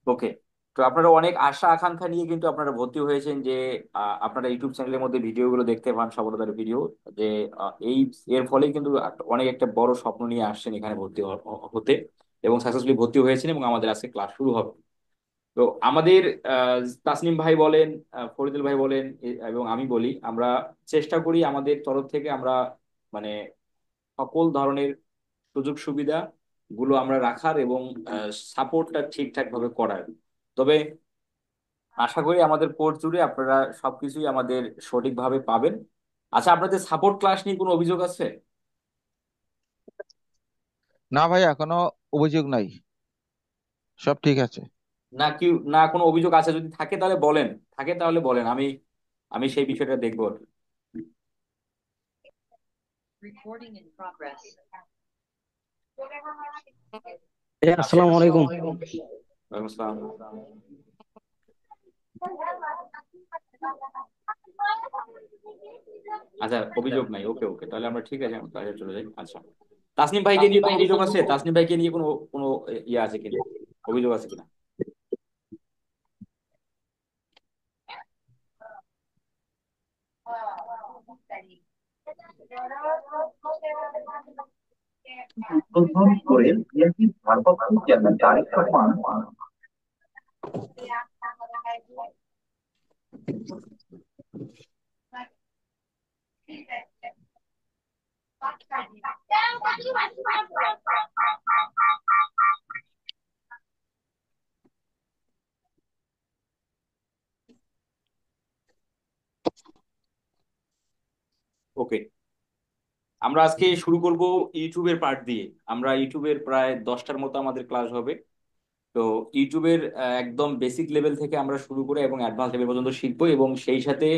ওকে। তো আপনারা অনেক আশা আকাঙ্ক্ষা নিয়ে কিন্তু আপনারা ভর্তি হয়েছেন যে আপনারা ইউটিউব চ্যানেলের মধ্যে ভিডিওগুলো দেখতে পান, সফলতার ভিডিও, যে এই এর ফলে কিন্তু অনেক একটা বড় স্বপ্ন নিয়ে আসছেন এখানে ভর্তি হতে, এবং সাকসেসফুলি ভর্তি হয়েছেন, এবং আমাদের আজকে ক্লাস শুরু হবে। তো আমাদের তাসনিম ভাই বলেন, ফরিদুল ভাই বলেন, এবং আমি বলি, আমরা চেষ্টা করি আমাদের তরফ থেকে আমরা মানে সকল ধরনের সুযোগ সুবিধা গুলো আমরা রাখার এবং সাপোর্টটা ঠিকঠাক ভাবে করার। তবে আশা করি আমাদের কোর্স জুড়ে আপনারা সবকিছুই আমাদের সঠিকভাবে পাবেন। আচ্ছা, আপনাদের সাপোর্ট ক্লাস নিয়ে কোনো অভিযোগ আছে? না ভাই, এখনো অভিযোগ নাই, সব ঠিক আছে। না কি, না কোনো অভিযোগ আছে? যদি থাকে তাহলে বলেন, থাকে তাহলে বলেন, আমি আমি সেই বিষয়টা দেখবো আর কি। আছে? আসসালামু আলাইকুম। ওয়ালাইকুম আসসালাম। আচ্ছা, অভিযোগ নাই, ওকে ওকে, তাহলে আমরা ঠিক আছে, আমরা ক্লাসে চলে যাই। আচ্ছা, তাসনিম ভাইকে নিয়ে কোনো অভিযোগ আছে? তাসনিম ভাইকে নিয়ে কোনো কোনো ইয়ে আছে কিনা, অভিযোগ আছে কিনা? উদ্বোধন করে বিএনপির ভারপ্রাপ্ত চেয়ারম্যান তারেক রহমান ওকে, আমরা আজকে শুরু করব ইউটিউবের পার্ট দিয়ে। আমরা ইউটিউবের প্রায় 10টার মতো আমাদের ক্লাস হবে। তো ইউটিউবের একদম বেসিক লেভেল থেকে আমরা শুরু করে এবং অ্যাডভান্স লেভেল পর্যন্ত শিখবো, এবং সেই সাথে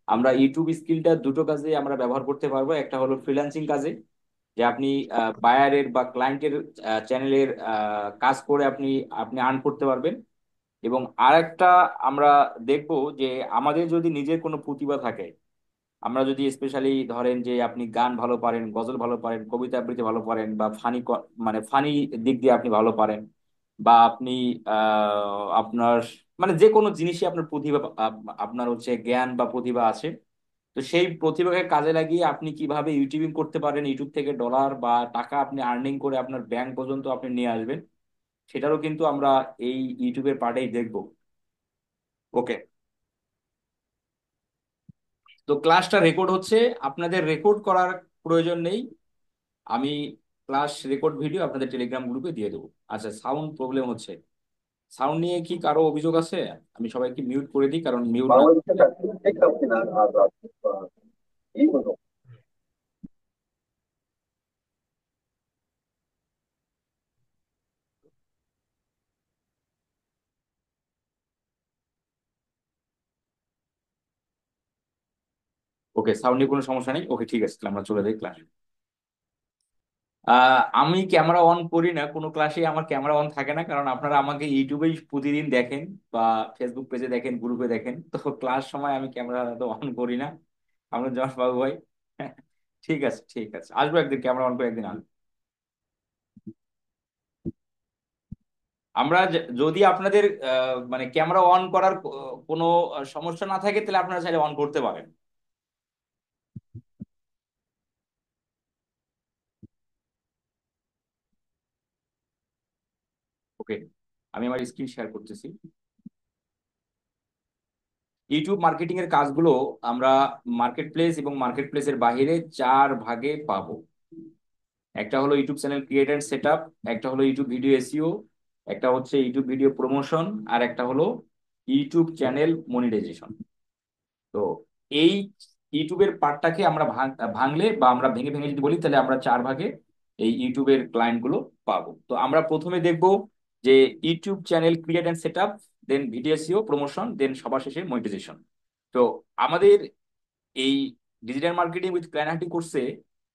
আমরা ইউটিউব স্কিলটা দুটো কাজে আমরা ব্যবহার করতে পারবো। একটা হলো ফ্রিল্যান্সিং কাজে, যে আপনি বায়ারের বা ক্লায়েন্টের চ্যানেলের কাজ করে আপনি আপনি আর্ন করতে পারবেন। এবং আরেকটা আমরা দেখবো যে আমাদের যদি নিজের কোনো প্রতিভা থাকে, আমরা যদি স্পেশালি ধরেন যে আপনি গান ভালো পারেন, গজল ভালো পারেন, কবিতা আবৃত্তি ভালো পারেন, বা ফানি, মানে ফানি দিক দিয়ে আপনি ভালো পারেন, বা আপনি আপনার মানে যে কোনো জিনিসই আপনার প্রতিভা, আপনার হচ্ছে জ্ঞান বা প্রতিভা আছে, তো সেই প্রতিভাকে কাজে লাগিয়ে আপনি কিভাবে ইউটিউবিং করতে পারেন, ইউটিউব থেকে ডলার বা টাকা আপনি আর্নিং করে আপনার ব্যাংক পর্যন্ত আপনি নিয়ে আসবেন, সেটারও কিন্তু আমরা এই ইউটিউবের পার্টেই দেখবো। ওকে। তো ক্লাসটা রেকর্ড হচ্ছে, আপনাদের রেকর্ড করার প্রয়োজন নেই। আমি ক্লাস রেকর্ড ভিডিও আপনাদের টেলিগ্রাম গ্রুপে দিয়ে দেবো। আচ্ছা, সাউন্ড প্রবলেম হচ্ছে, সাউন্ড নিয়ে কি কারো অভিযোগ আছে? আমি সবাইকে মিউট করে দিই, কারণ মিউট না। বাংলাদেশের রাষ্ট্রপতি শেখ হাসিনা এই হলো। ওকে, সাউন্ড নিয়ে কোনো সমস্যা নেই। ওকে, ঠিক আছে, তাহলে আমরা চলে যাই ক্লাসে। আমি ক্যামেরা অন করি না কোনো ক্লাসে, আমার ক্যামেরা অন থাকে না, কারণ আপনারা আমাকে ইউটিউবেই প্রতিদিন দেখেন বা ফেসবুক পেজে দেখেন, গ্রুপে দেখেন, তো ক্লাস সময় আমি ক্যামেরা তো অন করি না। আমরা জশ বাবু ভাই। ঠিক আছে ঠিক আছে, আসবো একদিন, ক্যামেরা অন করে একদিন আসবো। আমরা যদি আপনাদের মানে ক্যামেরা অন করার কোনো সমস্যা না থাকে, তাহলে আপনারা চাইলে অন করতে পারেন। ওকে, আমি আমার স্ক্রিন শেয়ার করতেছি। ইউটিউব মার্কেটিং এর কাজগুলো আমরা মার্কেট প্লেস এবং মার্কেট প্লেসের বাইরে চার ভাগে পাবো। একটা হলো YouTube channel create and set up, একটা হলো ইউটিউব ভিডিও এসইও, একটা হচ্ছে ইউটিউব ভিডিও প্রমোশন, আর একটা হলো ইউটিউব চ্যানেল মনিটাইজেশন। তো এই ইউটিউবের পার্টটাকে আমরা ভাঙলে বা আমরা ভেঙে ভেঙে যদি বলি, তাহলে আমরা চার ভাগে এই ইউটিউবের ক্লায়েন্ট গুলো পাবো। তো আমরা প্রথমে দেখব যে YouTube channel create and set up, then video SEO, promotion, then সবার শেষে মনিটাইজেশন। তো আমাদের এই digital marketing with client hunting কোর্সে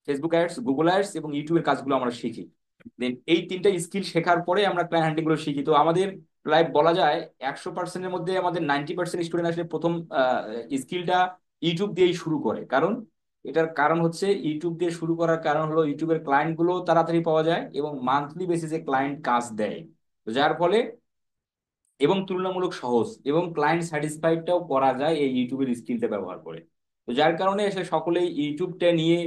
ফেসবুক অ্যাডস, গুগল অ্যাডস এবং ইউটিউবের কাজগুলো আমরা শিখি। দেন এই তিনটা স্কিল শেখার পরে আমরা ক্লায়েন্ট হান্টিং গুলো শিখি। তো আমাদের প্রায় বলা যায় 100%-এর মধ্যে আমাদের 90% স্টুডেন্ট আসলে প্রথম স্কিলটা ইউটিউব দিয়েই শুরু করে। কারণ এটার কারণ হচ্ছে, ইউটিউব দিয়ে শুরু করার কারণ হলো ইউটিউবের ক্লায়েন্ট গুলো তাড়াতাড়ি পাওয়া যায় এবং মান্থলি বেসিসে ক্লায়েন্ট কাজ দেয়। তো যার ফলে এবং তুলনামূলক সহজ, এবং ক্লায়েন্ট স্যাটিসফাইডটাও করা যায় এই ইউটিউবের স্কিলটা ব্যবহার করে। তো যার কারণে এসে সকলেই ইউটিউবটা নিয়ে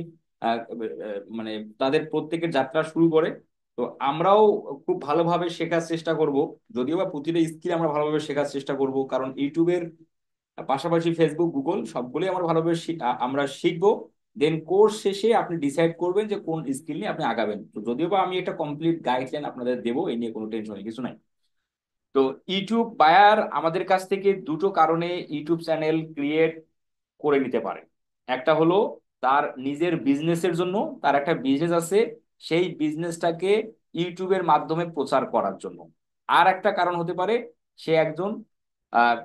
মানে তাদের প্রত্যেকের যাত্রা শুরু করে। তো আমরাও খুব ভালোভাবে শেখার চেষ্টা করব, যদিও বা প্রতিটা স্কিল আমরা ভালোভাবে শেখার চেষ্টা করব, কারণ ইউটিউবের পাশাপাশি ফেসবুক, গুগল সবগুলোই আমরা ভালোভাবে আমরা শিখবো। দেন কোর্স শেষে আপনি ডিসাইড করবেন যে কোন স্কিল নিয়ে আপনি আগাবেন। তো যদিও বা আমি একটা কমপ্লিট গাইডলাইন আপনাদের দেবো, এই নিয়ে কোনো টেনশনের কিছু নাই। তো ইউটিউব বায়ার আমাদের কাছ থেকে দুটো কারণে ইউটিউব চ্যানেল ক্রিয়েট করে নিতে পারে। একটা হলো তার নিজের বিজনেসের জন্য, তার একটা বিজনেস আছে, সেই বিজনেসটাকে ইউটিউবের মাধ্যমে প্রচার করার জন্য। আর একটা কারণ হতে পারে সে একজন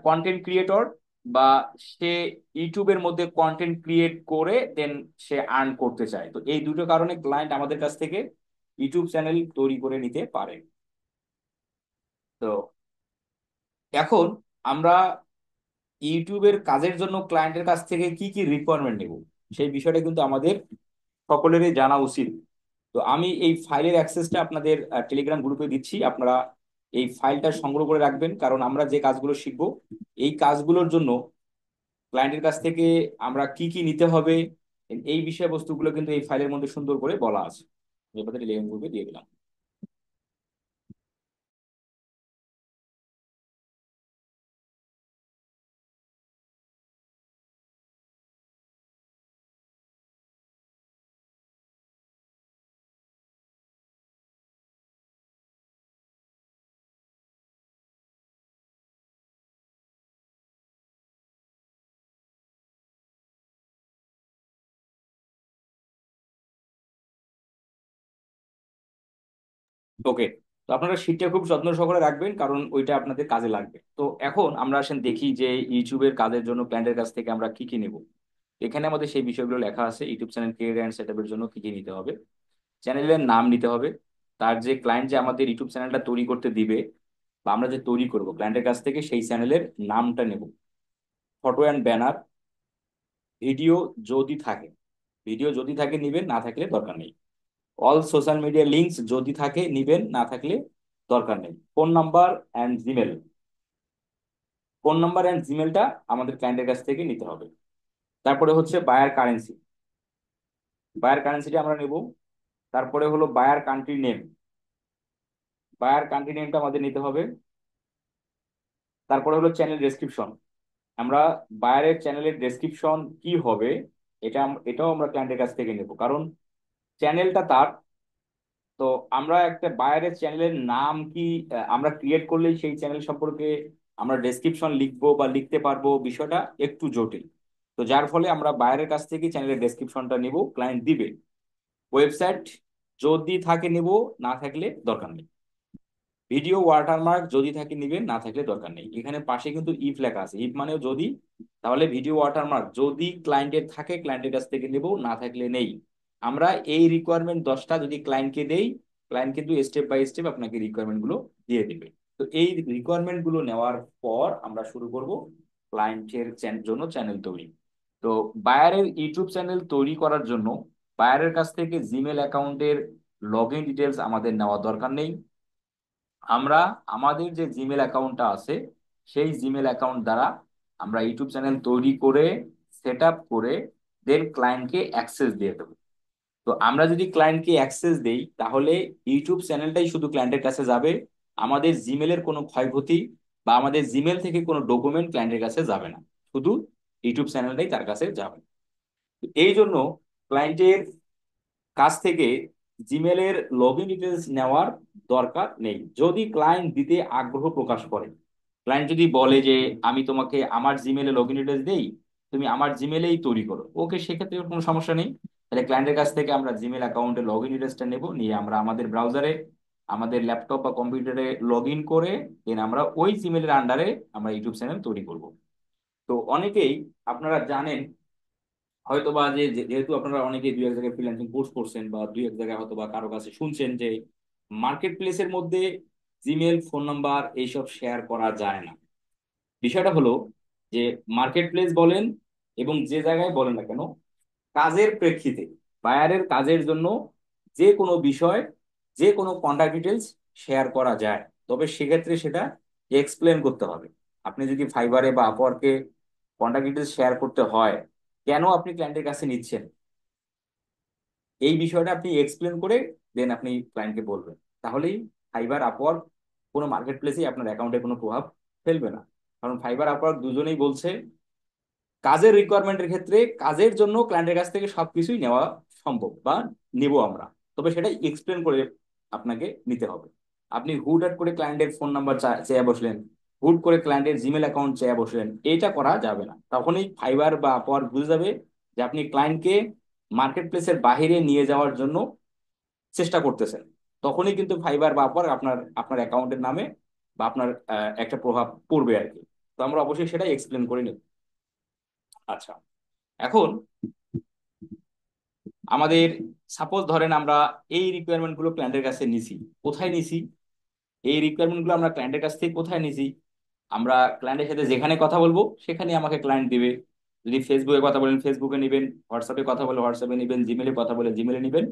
কন্টেন্ট ক্রিয়েটর, বা সে ইউটিউবের মধ্যে কন্টেন্ট ক্রিয়েট করে দেন সে আর্ন করতে চায়। তো এই দুটো কারণে ক্লায়েন্ট আমাদের কাছ থেকে ইউটিউব চ্যানেল তৈরি করে নিতে পারে। তো এখন আমরা ইউটিউবের কাজের জন্য ক্লায়েন্টের কাছ থেকে কি কি রিকোয়ারমেন্ট নেব, সেই বিষয়টা কিন্তু আমাদের সকলেরই জানা উচিত। তো আমি এই ফাইলের অ্যাক্সেসটা আপনাদের টেলিগ্রাম গ্রুপে দিচ্ছি, আপনারা এই ফাইলটা সংগ্রহ করে রাখবেন, কারণ আমরা যে কাজগুলো শিখবো এই কাজগুলোর জন্য ক্লায়েন্টের কাছ থেকে আমরা কি কি নিতে হবে, এই বিষয়বস্তুগুলো কিন্তু এই ফাইলের মধ্যে সুন্দর করে বলা আছে। এবার টেলিগ্রাম গ্রুপে দিয়ে দিলাম। ওকে। তো আপনারা শীটটা খুব যত্ন সহকারে রাখবেন, কারণ ওইটা আপনাদের কাজে লাগবে। তো এখন আমরা আসেন দেখি যে ইউটিউবের কাজের জন্য ক্লায়েন্টের কাছ থেকে আমরা কি কি নেব। এখানে আমাদের সেই বিষয়গুলো লেখা আছে, ইউটিউব চ্যানেল ক্রিয়েট অ্যান্ড সেটআপের জন্য কি কি নিতে হবে। চ্যানেলের নাম নিতে হবে, তার যে ক্লায়েন্ট যে আমাদের ইউটিউব চ্যানেলটা তৈরি করতে দিবে বা আমরা যে তৈরি করব ক্লায়েন্টের কাছ থেকে সেই চ্যানেলের নামটা নেব। ফটো অ্যান্ড ব্যানার, ভিডিও যদি থাকে, ভিডিও যদি থাকে নিবেন, না থাকলে দরকার নেই। অল সোশ্যাল মিডিয়া লিঙ্কস যদি থাকে নিবেন, না থাকলে দরকার নেই। Phone number and Gmail, phone number and জিমেলটা আমাদের ক্লায়েন্টের কাছ থেকে নিতে হবে। তারপরে হচ্ছে বায়ার কারেন্সি, বায়ার কারেন্সিটা আমরা নেব। তারপরে হলো buyer country name, buyer country নেমটা আমাদের নিতে হবে। তারপরে হলো চ্যানেল ডেসক্রিপশন, আমরা বায়ারের চ্যানেলের ডেসক্রিপশন কি হবে এটাও আমরা ক্লায়েন্টের কাছ থেকে নেব, কারণ চ্যানেলটা তার। তো আমরা একটা বায়ারের চ্যানেলের নাম কি আমরা ক্রিয়েট করলেই সেই চ্যানেল সম্পর্কে আমরা ডেসক্রিপশন লিখবো বা লিখতে পারবো, বিষয়টা একটু জটিল। তো যার ফলে আমরা বায়ারের কাছ থেকে চ্যানেলের ডেসক্রিপশনটা নিব, ক্লায়েন্ট দিবে। ওয়েবসাইট যদি থাকে নিব, না থাকলে দরকার নেই। ভিডিও ওয়াটারমার্ক যদি থাকে নিবেন, না থাকলে দরকার নেই। এখানে পাশে কিন্তু ইফ লেখা আছে, ইফ মানেও যদি। তাহলে ভিডিও ওয়াটারমার্ক যদি ক্লায়েন্টের থাকে ক্লায়েন্টের কাছ থেকে নেব, না থাকলে নেই। আমরা এই রিকোয়ারমেন্ট 10টা যদি ক্লায়েন্টকে দেই, ক্লায়েন্ট কিন্তু স্টেপ বাই স্টেপ আপনাকে রিকোয়ারমেন্ট গুলো দিয়ে দিবে। তো এই রিকোয়ারমেন্ট গুলো নেওয়ার পর আমরা শুরু করব ক্লায়েন্টের জন্য চ্যানেল তৈরি। তো বায়ারের ইউটিউব চ্যানেল তৈরি করার জন্য বায়ারের কাছ থেকে জিমেল অ্যাকাউন্টের লগ ইন ডিটেলস আমাদের নেওয়া দরকার নেই। আমরা আমাদের যে জিমেল অ্যাকাউন্টটা আছে সেই জিমেল অ্যাকাউন্ট দ্বারা আমরা ইউটিউব চ্যানেল তৈরি করে সেট আপ করে দেন ক্লায়েন্টকে অ্যাক্সেস দিয়ে দেবো। তো আমরা যদি ক্লায়েন্টকে অ্যাক্সেস দেই তাহলে ইউটিউব চ্যানেলটাই শুধু ক্লায়েন্টের কাছে যাবে, আমাদের জিমেলের কোনো ক্ষয়ক্ষতি বা আমাদের জিমেল থেকে কোনো ডকুমেন্ট ক্লায়েন্টের কাছে যাবে না, শুধু ইউটিউব চ্যানেলটাই তার কাছে যাবে। তো এই জন্য ক্লায়েন্টের কাছ থেকে জিমেলের লগ ইন ডিটেলস নেওয়ার দরকার নেই, যদি ক্লায়েন্ট দিতে আগ্রহ প্রকাশ করে। ক্লায়েন্ট যদি বলে যে আমি তোমাকে আমার জিমেলে লগ ইন ডিটেলস দেই, তুমি আমার জিমেলেই তৈরি করো, ওকে, সেক্ষেত্রে কোনো সমস্যা নেই। তাহলে ক্লায়েন্টের কাছ থেকে আমরা জিমেল অ্যাকাউন্টে লগ ইন ডিটেলসটা নেবো, নিয়ে আমরা আমাদের ব্রাউজারে আমাদের ল্যাপটপ বা কম্পিউটারে লগ ইন করে দেন আমরা ওই জিমেলের আন্ডারে আমরা ইউটিউব চ্যানেল তৈরি করব। তো অনেকেই আপনারা জানেন হয়তো বা যেহেতু আপনারা অনেকে দুই এক জায়গায় ফ্রিল্যান্সিং কোর্স করছেন বা দুই এক জায়গায় হয়তো বা কারো কাছে শুনছেন যে মার্কেট প্লেসের মধ্যে জিমেল, ফোন নাম্বার এইসব শেয়ার করা যায় না। বিষয়টা হলো যে মার্কেট প্লেস বলেন এবং যে জায়গায় বলেন না কেন, কাজের প্রেক্ষিতে বায়ারের কাজের জন্য যে কোনো বিষয়, যে কোনো কন্টাক্ট ডিটেলস শেয়ার করা যায়, তবে সেক্ষেত্রে সেটা এক্সপ্লেন করতে হবে। আপনি যদি ফাইবারে বা আপওয়ার্কে কন্টাক্ট ডিটেলস শেয়ার করতে হয়, কেন আপনি ক্লায়েন্টের কাছে নিচ্ছেন, এই বিষয়টা আপনি এক্সপ্লেন করে দেন আপনি ক্লায়েন্টকে বলবেন। তাহলেই ফাইবার আপওয়ার্ক কোনো মার্কেট প্লেসেই আপনার অ্যাকাউন্টে কোনো প্রভাব ফেলবে না। কারণ ফাইবার আপওয়ার্ক দুজনেই বলছে কাজের রিকোয়ারমেন্টের ক্ষেত্রে কাজের জন্য ক্লায়েন্টের কাছ থেকে সবকিছুই নেওয়া সম্ভব বা নেব আমরা, তবে সেটা এক্সপ্লেন করে আপনাকে নিতে হবে। আপনি হুটহাট করে ক্লায়েন্টের ফোন নাম্বার চেয়ে বসলেন, হুট করে ক্লায়েন্টের জিমেল অ্যাকাউন্ট চেয়ে বসলেন, এটা করা যাবে না। তখনই ফাইবার বা আপওয়ার্ক বুঝে যাবে যে আপনি ক্লায়েন্টকে মার্কেট প্লেসের বাহিরে নিয়ে যাওয়ার জন্য চেষ্টা করতেছেন। তখনই কিন্তু ফাইবার বা আপওয়ার্ক আপনার আপনার অ্যাকাউন্টের নামে বা আপনার একটা প্রভাব পড়বে আর কি। তো আমরা অবশ্যই সেটা এক্সপ্লেন করে নেব। আচ্ছা, এখন আমাদের সাপোজ ধরেন আমরা এই রিকোয়ারমেন্ট গুলো ক্লায়েন্টের কাছে নিছি। কোথায় নিছি? এই রিকোয়ারমেন্ট গুলো আমরা ক্লায়েন্টের কাছ থেকে কোথায় নিছি? আমরা ক্লায়েন্টের সাথে যেখানে কথা বলবো সেখানে আমাকে ক্লায়েন্ট দিবে। যদি ফেসবুকে কথা বলেন ফেসবুকে নেবেন, হোয়াটসঅ্যাপে কথা বলে হোয়াটসঅ্যাপে নেবেন, জিমেলে কথা বলে জিমেলে নেবেন,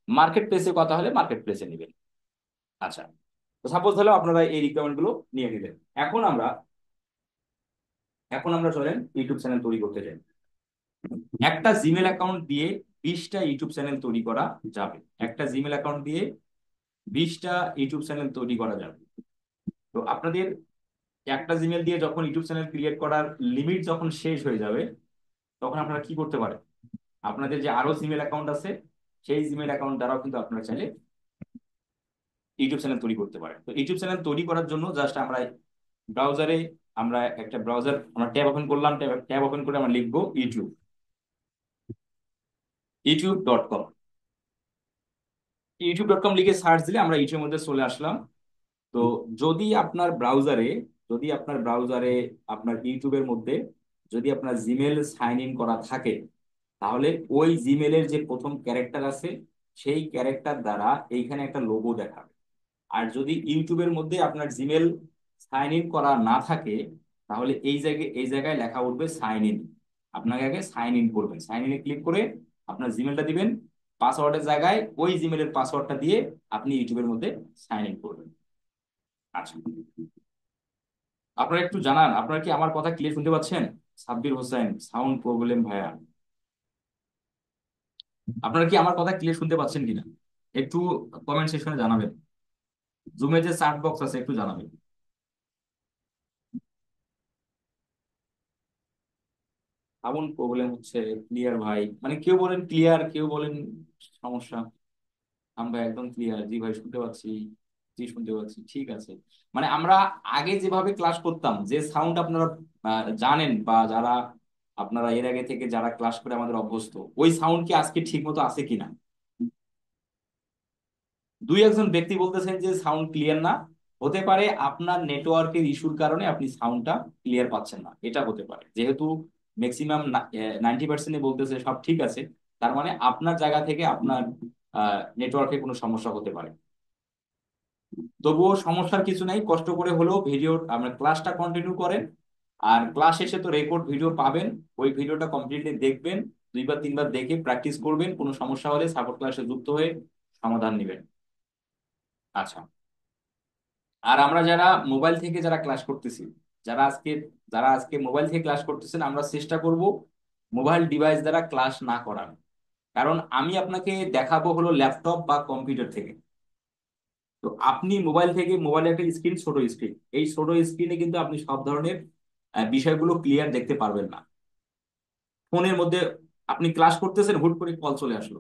মার্কেট প্লেসে কথা হলে মার্কেট প্লেসে নেবেন। আচ্ছা, তো সাপোজ হলো আপনারা এই রিকোয়ারমেন্ট গুলো নিয়ে নিলেন। এখন আমরা এখন আমরা চলেন ইউটিউব চ্যানেল তৈরি করতে চাই। একটা জিমেল অ্যাকাউন্ট দিয়ে 20টা ইউটিউব চ্যানেল তৈরি করা যাবে। একটা জিমেল অ্যাকাউন্ট দিয়ে 20টা ইউটিউব চ্যানেল তৈরি করা যাবে। তো আপনাদের একটা জিমেল দিয়ে যখন ইউটিউব চ্যানেল ক্রিয়েট করার লিমিট যখন শেষ হয়ে যাবে, তখন আপনারা কি করতে পারেন? আপনাদের যে আরো জিমেল অ্যাকাউন্ট আছে, সেই জিমেল অ্যাকাউন্ট দ্বারাও কিন্তু আপনারা চাইলে ইউটিউব চ্যানেল তৈরি করতে পারেন। তো ইউটিউব চ্যানেল তৈরি করার জন্য জাস্ট আমরা ব্রাউজারে আমরা একটা ব্রাউজার আমরা ট্যাব ওপেন করলাম। ট্যাব ওপেন করে আমরা লিখবো ইউটিউব.com। ইউটিউব.com লিখে সার্চ দিলে আমরা ইউটিউবের মধ্যে চলে আসলাম। তো যদি আপনার ব্রাউজারে যদি আপনার ব্রাউজারে আপনার ইউটিউবের মধ্যে যদি আপনার জিমেল সাইন ইন করা থাকে, তাহলে ওই জিমেলের যে প্রথম ক্যারেক্টার আছে সেই ক্যারেক্টার দ্বারা এইখানে একটা লোগো দেখাবে। আর যদি ইউটিউবের মধ্যে আপনার জিমেল সাইন ইন করা না থাকে, তাহলে এই জায়গায় লেখা উঠবে সাইন ইন। আপনাকে আগে সাইন ইন করবেন, সাইন ইনে ক্লিক করে আপনার জিমেলটা দিবেন। পাসওয়ার্ডের জায়গায় ওই জিমেলের পাসওয়ার্ডটা দিয়ে আপনি ইউটিউবের মধ্যে সাইন ইন করবেন। আচ্ছা, আপনারা একটু জানান, আপনারা কি আমার কথা ক্লিয়ার শুনতে পাচ্ছেন? সাব্বির হোসেন, সাউন্ড প্রবলেম ভাইয়া, আপনারা কি আমার কথা ক্লিয়ার শুনতে পাচ্ছেন কিনা একটু কমেন্ট সেকশনে জানাবেন। জুমে যে চ্যাট বক্স আছে একটু জানাবেন। সাউন্ড প্রবলেম হচ্ছে, ক্লিয়ার ভাই, মানে কেউ বলেন ক্লিয়ার, কেউ বলেন সমস্যা। ভাই একদম ক্লিয়ার, জি ভাই শুনতে পাচ্ছি, জি শুনতে পাচ্ছি, ঠিক আছে। মানে আমরা আগে যেভাবে ক্লাস করতাম, যে সাউন্ড আপনারা জানেন বা যারা আপনারা এর আগে থেকে যারা ক্লাস করে আমাদের অভ্যস্ত, ওই সাউন্ড কি আজকে ঠিক মতো আছে কিনা? দুই একজন ব্যক্তি বলতেছেন যে সাউন্ড ক্লিয়ার না। হতে পারে আপনার নেটওয়ার্কের ইস্যুর কারণে আপনি সাউন্ডটা ক্লিয়ার পাচ্ছেন না, এটা হতে পারে। যেহেতু ম্যাক্সিমাম 90% বলতেছে সব ঠিক আছে, তার মানে আপনার জায়গা থেকে আপনার নেটওয়ার্কে কোনো সমস্যা হতে পারে। তবুও সমস্যার কিছু নাই, কষ্ট করে হলেও ভিডিও আমরা ক্লাসটা কন্টিনিউ করেন। আর ক্লাস শেষে তো রেকর্ড ভিডিও পাবেন, ওই ভিডিওটা কমপ্লিটলি দেখবেন, দুইবার তিনবার দেখে প্র্যাকটিস করবেন, কোনো সমস্যা হলে সাপোর্ট ক্লাসে যুক্ত হয়ে সমাধান নেবেন। আচ্ছা, আর আমরা যারা মোবাইল থেকে যারা ক্লাস করতেছি, যারা আজকে যারা আজকে মোবাইল থেকে ক্লাস করতেছেন, আমরা চেষ্টা করব মোবাইল ডিভাইস দ্বারা ক্লাস না করার। কারণ আমি আপনাকে দেখাবো হলো ল্যাপটপ বা কম্পিউটার থেকে। তো আপনি মোবাইল থেকে, মোবাইলের একটা স্ক্রিন, ছোট স্ক্রিন, এই ছোট স্ক্রিনে কিন্তু আপনি সব ধরনের বিষয়গুলো ক্লিয়ার দেখতে পারবেন না। ফোনের মধ্যে আপনি ক্লাস করতেছেন, হুট করে কল চলে আসলো,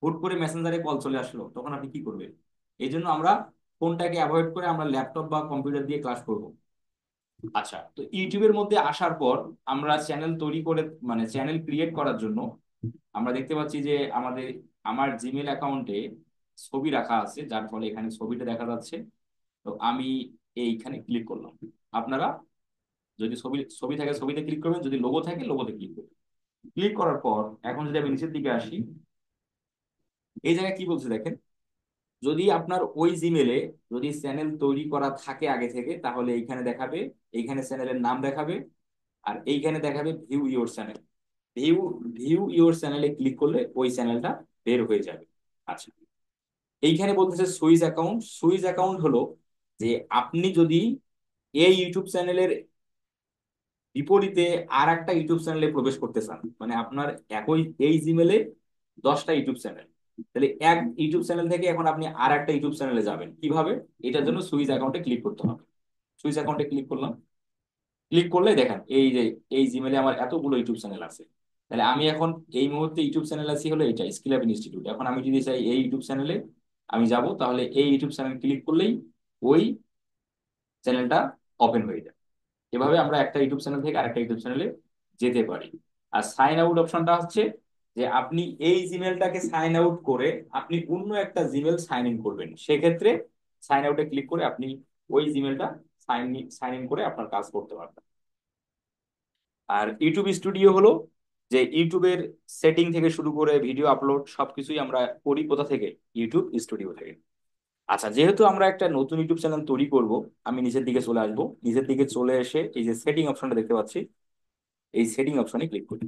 হুট করে মেসেঞ্জারে কল চলে আসলো, তখন আপনি কি করবেন? এই জন্য আমরা ফোনটাকে অ্যাভয়েড করে আমরা ল্যাপটপ বা কম্পিউটার দিয়ে ক্লাস করব। আচ্ছা, তো ইউটিউবের মধ্যে আসার পর আমরা চ্যানেল তৈরি করে, মানে চ্যানেল ক্রিয়েট করার জন্য আমরা দেখতে পাচ্ছি যে আমার জিমেল অ্যাকাউন্টে ছবি রাখা আছে, যার ফলে এখানে ছবিটা দেখা যাচ্ছে। তো আমি এইখানে ক্লিক করলাম। আপনারা যদি ছবি ছবি থাকে ছবিতে ক্লিক করবেন, যদি লোগো থাকে লোগোতে ক্লিক করবেন। ক্লিক করার পর এখন যদি আমি নিচের দিকে আসি, এই জায়গায় কি বলছে দেখেন, যদি আপনার ওই জিমেলে যদি চ্যানেল তৈরি করা থাকে আগে থেকে, তাহলে এইখানে দেখাবে, এইখানে চ্যানেলের নাম দেখাবে, আর এইখানে দেখাবে view your channel. View view your চ্যানেলে ক্লিক করলে ওই চ্যানেলটা বের হয়ে যাবে। আচ্ছা, এইখানে বলতেছে সুইচ অ্যাকাউন্ট। সুইচ অ্যাকাউন্ট হলো যে আপনি যদি এই ইউটিউব চ্যানেলের বিপরীতে আর একটা ইউটিউব চ্যানেলে প্রবেশ করতে চান, মানে আপনার একই এই জিমেলে 10টা ইউটিউব চ্যানেল, তাহলে এক ইউটিউব চ্যানেল থেকে এখন আপনি আর একটা ইউটিউব চ্যানেলে যাবেন কিভাবে? এটার জন্য সুইচ অ্যাকাউন্টে ক্লিক করতে হবে। সুইচ অ্যাকাউন্টে ক্লিক করলাম। ক্লিক করলে দেখেন এই যে এই জিমেলে আমার এতগুলো ইউটিউব চ্যানেল আছে। তাহলে আমি এখন এই মুহূর্তে ইউটিউব চ্যানেল আছি হলো এটা স্কিল ইনস্টিটিউট। এখন আমি যদি চাই এই ইউটিউব চ্যানেলে আমি যাব, তাহলে এই ইউটিউব চ্যানেল ক্লিক করলেই ওই চ্যানেলটা ওপেন হয়ে যায়। এভাবে আমরা একটা ইউটিউব চ্যানেল থেকে আরেকটা ইউটিউব চ্যানেলে যেতে পারি। আর সাইন আউট অপশনটা হচ্ছে যে আপনি এই জিমেলটাকে সাইন আউট করে আপনি অন্য একটা জিমেল সাইন ইন করবেন, সেক্ষেত্রে সাইন আউটে ক্লিক করে আপনি ওই জিমেলটা সাইন সাইন ইন করে আপনার কাজ করতে পারবেন। আর ইউটিউব স্টুডিও হলো যে ইউটিউবের সেটিং থেকে শুরু করে ভিডিও আপলোড সবকিছুই আমরা করি কোথা থেকে? ইউটিউব স্টুডিও থেকে। আচ্ছা, যেহেতু আমরা একটা নতুন ইউটিউব চ্যানেল তৈরি করব, আমি নিচের দিকে চলে আসবো। নিচের দিকে চলে এসে এই যে সেটিং অপশনটা দেখতে পাচ্ছি, এই সেটিং অপশনে ক্লিক করি।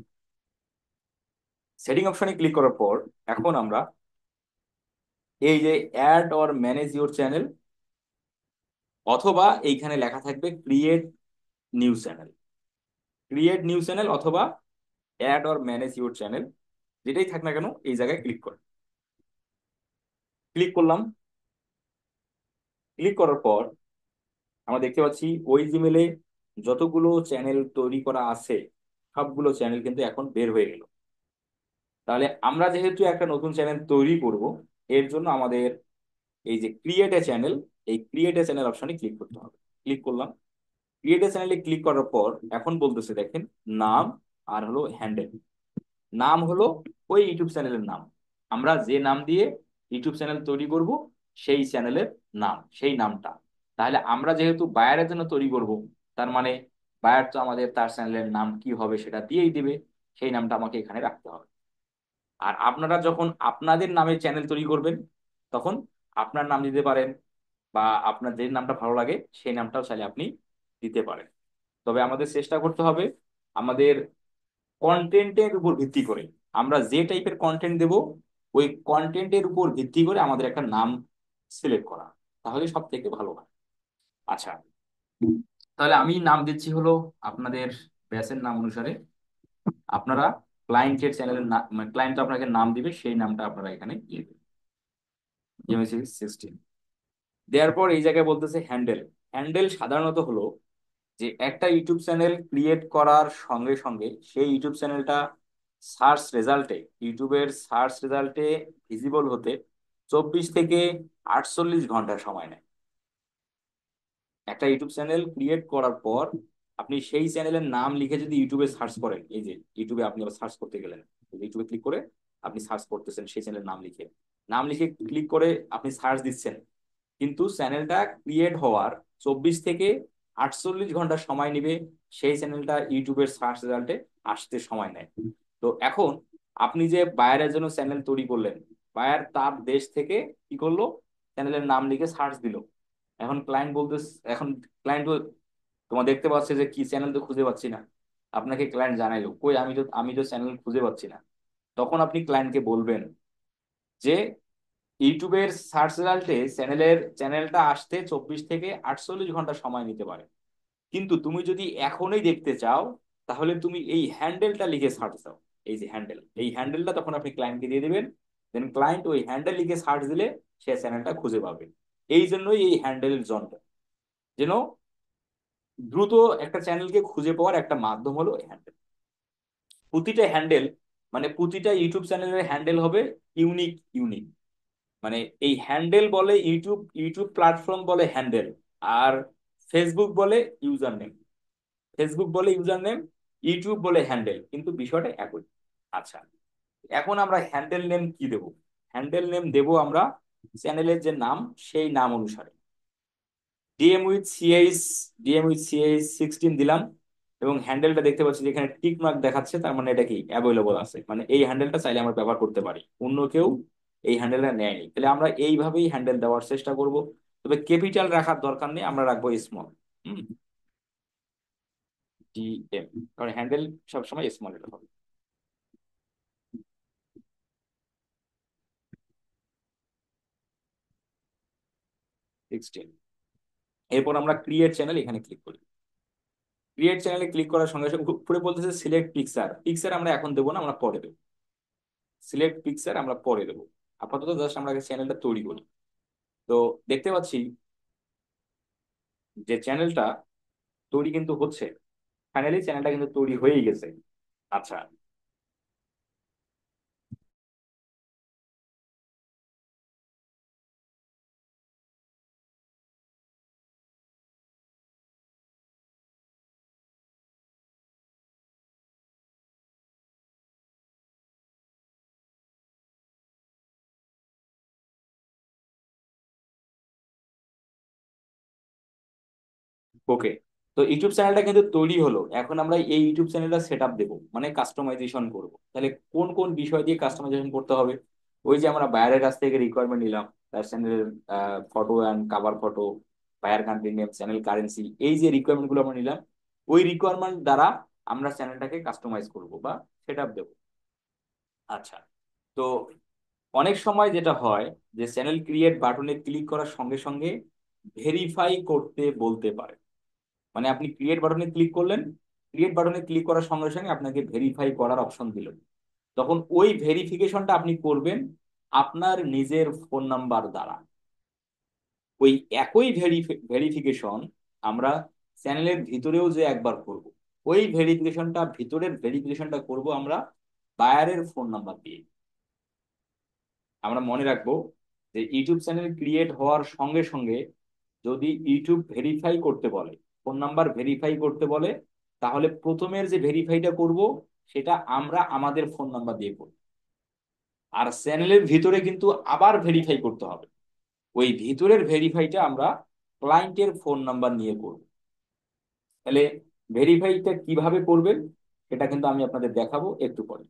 সেটিং অপশনে ক্লিক করার পর এখন আমরা এই যে add or manage your channel, অথবা এইখানে লেখা থাকবে create new channel, create new channel অথবা add or manage your channel, যেটাই থাক না কেন এই জায়গায় ক্লিক করি। ক্লিক করলাম। ক্লিক করার পর আমরা দেখতে পাচ্ছি ওই জিমেলে যতগুলো চ্যানেল তৈরি করা আছে সবগুলো চ্যানেল কিন্তু এখন বের হয়ে গেল। তাহলে আমরা যেহেতু একটা নতুন চ্যানেল তৈরি করব, এর জন্য আমাদের এই যে ক্রিয়েট এ চ্যানেল, এই ক্রিয়েট এ চ্যানেল অপশনে ক্লিক করতে হবে। ক্লিক করলাম। ক্রিয়েট এ চ্যানেলে ক্লিক করার পর এখন বলতেছে দেখেন নাম আর হলো হ্যান্ডেল। নাম হলো ওই ইউটিউব চ্যানেলের নাম, আমরা যে নাম দিয়ে ইউটিউব চ্যানেল তৈরি করব সেই চ্যানেলের নাম, সেই নামটা। তাহলে আমরা যেহেতু বায়ারের জন্য তৈরি করব, তার মানে বায়ার তো আমাদের তার চ্যানেলের নাম কি হবে সেটা দিয়েই দিবে, সেই নামটা আমাকে এখানে রাখতে হবে। আর আপনারা যখন আপনাদের নামে চ্যানেল তৈরি করবেন তখন আপনার নাম দিতে পারেন, বা আপনার যে নামটা ভালো লাগে সেই নামটাও চাইলে আপনি দিতে পারেন। তবে আমাদের চেষ্টা করতে হবে আমাদের কন্টেন্টের উপর ভিত্তি করে, আমরা যে টাইপের কন্টেন্ট দেব ওই কন্টেন্টের উপর ভিত্তি করে আমাদের একটা নাম সিলেক্ট করা, তাহলে সব থেকে ভালো হয়। আচ্ছা, তাহলে আমি নাম দিচ্ছি হলো আপনাদের ব্যাচের নাম অনুসারে। আপনারা ক্লায়েন্টের চ্যানেলের নাম, মানে ক্লায়েন্ট আপনাকে নাম দিবে সেই নামটা আপনারা এখানে দিয়ে দেবেন। জেএমএসি 16 দেওয়ার পর এই জায়গায় বলতেছে হ্যান্ডেল। হ্যান্ডেল সাধারণত হলো যে একটা ইউটিউব চ্যানেল ক্রিয়েট করার সঙ্গে সঙ্গে সেই ইউটিউব চ্যানেলটা সার্চ রেজাল্টে, ইউটিউবের সার্চ রেজাল্টে ভিজিবল হতে 24 থেকে 48 ঘন্টা সময় নেয়। একটা ইউটিউব চ্যানেল ক্রিয়েট করার পর আপনি সেই চ্যানেলের নাম লিখে যদি ইউটিউবে সার্চ করেন, এই যে ইউটিউবে আপনি আবার সার্চ করতে গেলেন, ইউটিউবে ক্লিক করে আপনি সার্চ করতেছেন সেই চ্যানেলের নাম লিখে, নাম লিখে ক্লিক করে আপনি সার্চ দিচ্ছেন, কিন্তু চ্যানেলটা ক্রিয়েট হওয়ার 24 থেকে 48 ঘন্টা সময় নিবে সেই চ্যানেলটা ইউটিউবের সার্চ রেজাল্টে আসতে সময় নেয়। তো এখন আপনি যে বায়ারের জন্য চ্যানেল তৈরি করলেন, বায়ার তার দেশ থেকে কি করলো, চ্যানেলের নাম লিখে সার্চ দিল। এখন ক্লায়েন্ট বলতে, এখন ক্লায়েন্ট তোমার দেখতে পাচ্ছে যে কি চ্যানেল তো খুঁজে পাচ্ছি না, আপনাকে ক্লায়েন্ট জানাইলো কই আমি তো চ্যানেল খুঁজে পাচ্ছি না। তখন আপনি ক্লায়েন্টকে বলবেন যে ইউটিউবের সার্চ রেজাল্টে চ্যানেলটা আসতে 24 থেকে 48 ঘন্টা সময় নিতে পারে, কিন্তু তুমি যদি এখনই দেখতে চাও তাহলে তুমি এই হ্যান্ডেলটা লিখে সার্চ দাও। এই যে হ্যান্ডেল, এই হ্যান্ডেলটা তখন আপনি ক্লায়েন্টকে দিয়ে দিবেন, দেন ক্লায়েন্ট ওই হ্যান্ডেল লিখে সার্চ দিলে সে চ্যানেলটা খুঁজে পাবে। এই জন্যই এই হ্যান্ডেলের জন্ম, যেন দ্রুত একটা চ্যানেলকে খুঁজে পাওয়ার একটা মাধ্যম হলো হ্যান্ডেল। প্রতিটা হ্যান্ডেল, মানে প্রতিটা ইউটিউব চ্যানেলের হ্যান্ডেল হবে ইউনিক ইউনিক। মানে এই হ্যান্ডেল বলে ইউটিউব, ইউটিউব প্ল্যাটফর্ম বলে হ্যান্ডেল, আর ফেসবুক বলে ইউজার নেম, ফেসবুক বলে ইউজার নেম, ইউটিউব বলে হ্যান্ডেল, কিন্তু বিষয়টা একই। আচ্ছা, এখন আমরা হ্যান্ডেল নেম কি দেব? হ্যান্ডেল নেম দেব আমরা চ্যানেলের যে নাম সেই নাম অনুসারে। ডিএম উইথ সিএইচ 16 দিলাম, এবং হ্যান্ডেলটা দেখতে পাচ্ছি যেখানে টিক মার্ক দেখাচ্ছে, তার মানে এটা কি অ্যাভেলেবল আছে, মানে এই হ্যান্ডেলটা চাইলে আমরা ব্যবহার করতে পারি, অন্য কেউ এই হ্যান্ডেলটা নেয়নি। তাহলে আমরা এইভাবেই হ্যান্ডেল দেওয়ার চেষ্টা করব, তবে ক্যাপিটাল রাখার দরকার নেই, আমরা রাখবো স্মল। ডিএম, কারণ হ্যান্ডেল সবসময় স্মল হবে। 16, এরপর আমরা ক্রিয়েট চ্যানেল এখানে ক্লিক করি। ক্রিয়েট চ্যানেলে ক্লিক করার সঙ্গে সঙ্গে উপরে বলতেছে সিলেক্ট পিকচার। পিকচার আমরা এখন দেবো না, আমরা পরে দেবো। সিলেক্ট পিকচার আমরা পরে দেবো। আপাতত জাস্ট আমরা চ্যানেলটা তৈরি করি। তো দেখতে পাচ্ছি যে চ্যানেলটা তৈরি কিন্তু হচ্ছে। ফাইনালি চ্যানেলটা কিন্তু তৈরি হয়েই গেছে। আচ্ছা, ওকে। তো ইউটিউব চ্যানেলটা কিন্তু তৈরি হলো। এখন আমরা এই ইউটিউব চ্যানেলটা সেট আপ দেবো, মানে কাস্টমাইজেশন করবো। তাহলে কোন কোন বিষয় দিয়ে কাস্টমাইজেশন করতে হবে? ওই যে আমরা বায়ারের কাছ থেকে রিকোয়ারমেন্ট নিলাম, তার চ্যানেলের photo and cover photo, buyer country name, channel currency, এই যে রিকোয়ারমেন্ট গুলো আমরা নিলাম, ওই রিকোয়ারমেন্ট দ্বারা আমরা চ্যানেলটাকে কাস্টমাইজ করবো বা সেট আপ দেবো। আচ্ছা, তো অনেক সময় যেটা হয় যে চ্যানেল ক্রিয়েট বাটনে ক্লিক করার সঙ্গে সঙ্গে ভেরিফাই করতে বলতে পারে। মানে আপনি ক্রিয়েট বাটনে ক্লিক করলেন, ক্রিয়েট বাটনে ক্লিক করার সঙ্গে সঙ্গে আপনাকে ভেরিফাই করার অপশন দিল। তখন ওই ভেরিফিকেশনটা আপনি করবেন আপনার নিজের ফোন নাম্বার দ্বারা। ওই একই ভেরিফিকেশন আমরা চ্যানেলের ভিতরেও যে একবার করব, ওই ভেরিফিকেশনটা, ভিতরের ভেরিফিকেশনটা করব আমরা বায়ারের ফোন নাম্বার দিয়ে। আমরা মনে রাখবো যে ইউটিউব চ্যানেল ক্রিয়েট হওয়ার সঙ্গে সঙ্গে যদি ইউটিউব ভেরিফাই করতে বলে, ফোন নাম্বার ভেরিফাই করতে বলে, তাহলে প্রথমের যে ভেরিফাইটা করব সেটা আমরা আমাদের ফোন নাম্বার দিয়ে করব। আর চ্যানেলের ভিতরে কিন্তু আবার ভেরিফাই করতে হবে। ওই ভিতরের ভেরিফাইটা আমরা ক্লায়েন্টের ফোন নাম্বার নিয়ে করব। তাহলে ভেরিফাইটা কিভাবে করবেন সেটা কিন্তু আমি আপনাদের দেখাবো একটু পরে।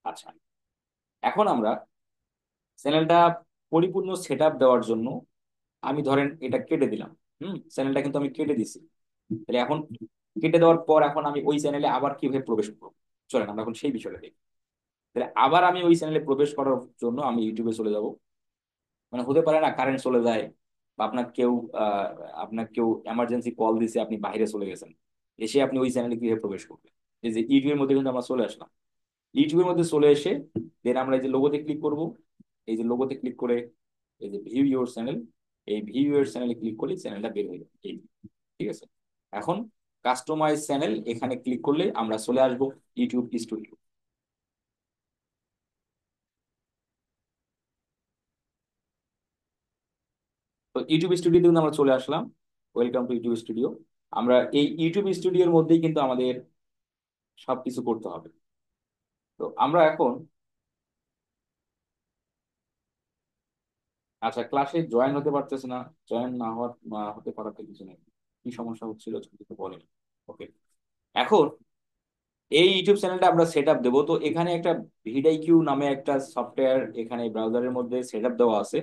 আচ্ছা, এখন আমরা চ্যানেলটা পরিপূর্ণ সেট আপ দেওয়ার জন্য আমি ধরেন এটা কেটে দিলাম। চ্যানেলটা কিন্তু আমি কেটে দিছি। তাহলে এখন কেটে দেওয়ার পর এখন আমি ওই চ্যানেলে আবার কিভাবে প্রবেশ করবো, চলেন আমরা এখন সেই বিষয়টা দেখি। তাহলে আবার আমি ওই চ্যানেলে প্রবেশ করার জন্য আমি ইউটিউবে চলে যাব। মানে হতে পারে না কারেন্ট চলে যায়, বা আপনার কেউ আহ আপনার কেউ এমার্জেন্সি কল দিছে, আপনি বাইরে চলে গেছেন, এসে আপনি ওই চ্যানেলে কিভাবে প্রবেশ করবেন? এই যে ইউটিউবের মধ্যে কিন্তু আমরা চলে আসলাম। ইউটিউবের মধ্যে চলে এসে দেন আমরা এই যে লোগোতে ক্লিক করব। এই যে লোগোতে ক্লিক করে এই যে ভিউ ইউর চ্যানেল, এই ভিউ ইউর চ্যানেলে ক্লিক করলে চ্যানেলটা বের হয়ে যাবে এই। ঠিক আছে। এখন কাস্টমাইজ চ্যানেল এখানে ক্লিক করলে আমরা চলে আসবো ইউটিউব স্টুডিও। তো ইউটিউব স্টুডিওতে কিন্তু আমরা চলে আসলাম। Welcome to YouTube studio. আমরা এই ইউটিউব স্টুডিওর মধ্যেই কিন্তু আমাদের সবকিছু করতে হবে। তো আমরা এখন, আচ্ছা, ক্লাসে জয়েন হতে পারতেছে না। জয়েন না হওয়ার হতে পারার তো কিছু নেই। কি সমস্যা হচ্ছিল যদি একটু বলেন। ওকে। এখন এই ইউটিউব চ্যানেলটা আমরা সেট আপ দেবো। তো এখানে একটা ভিডিআইকিউ নামে একটা সফটওয়্যার এখানে ব্রাউজারের মধ্যে সেট আপ দেওয়া আছে।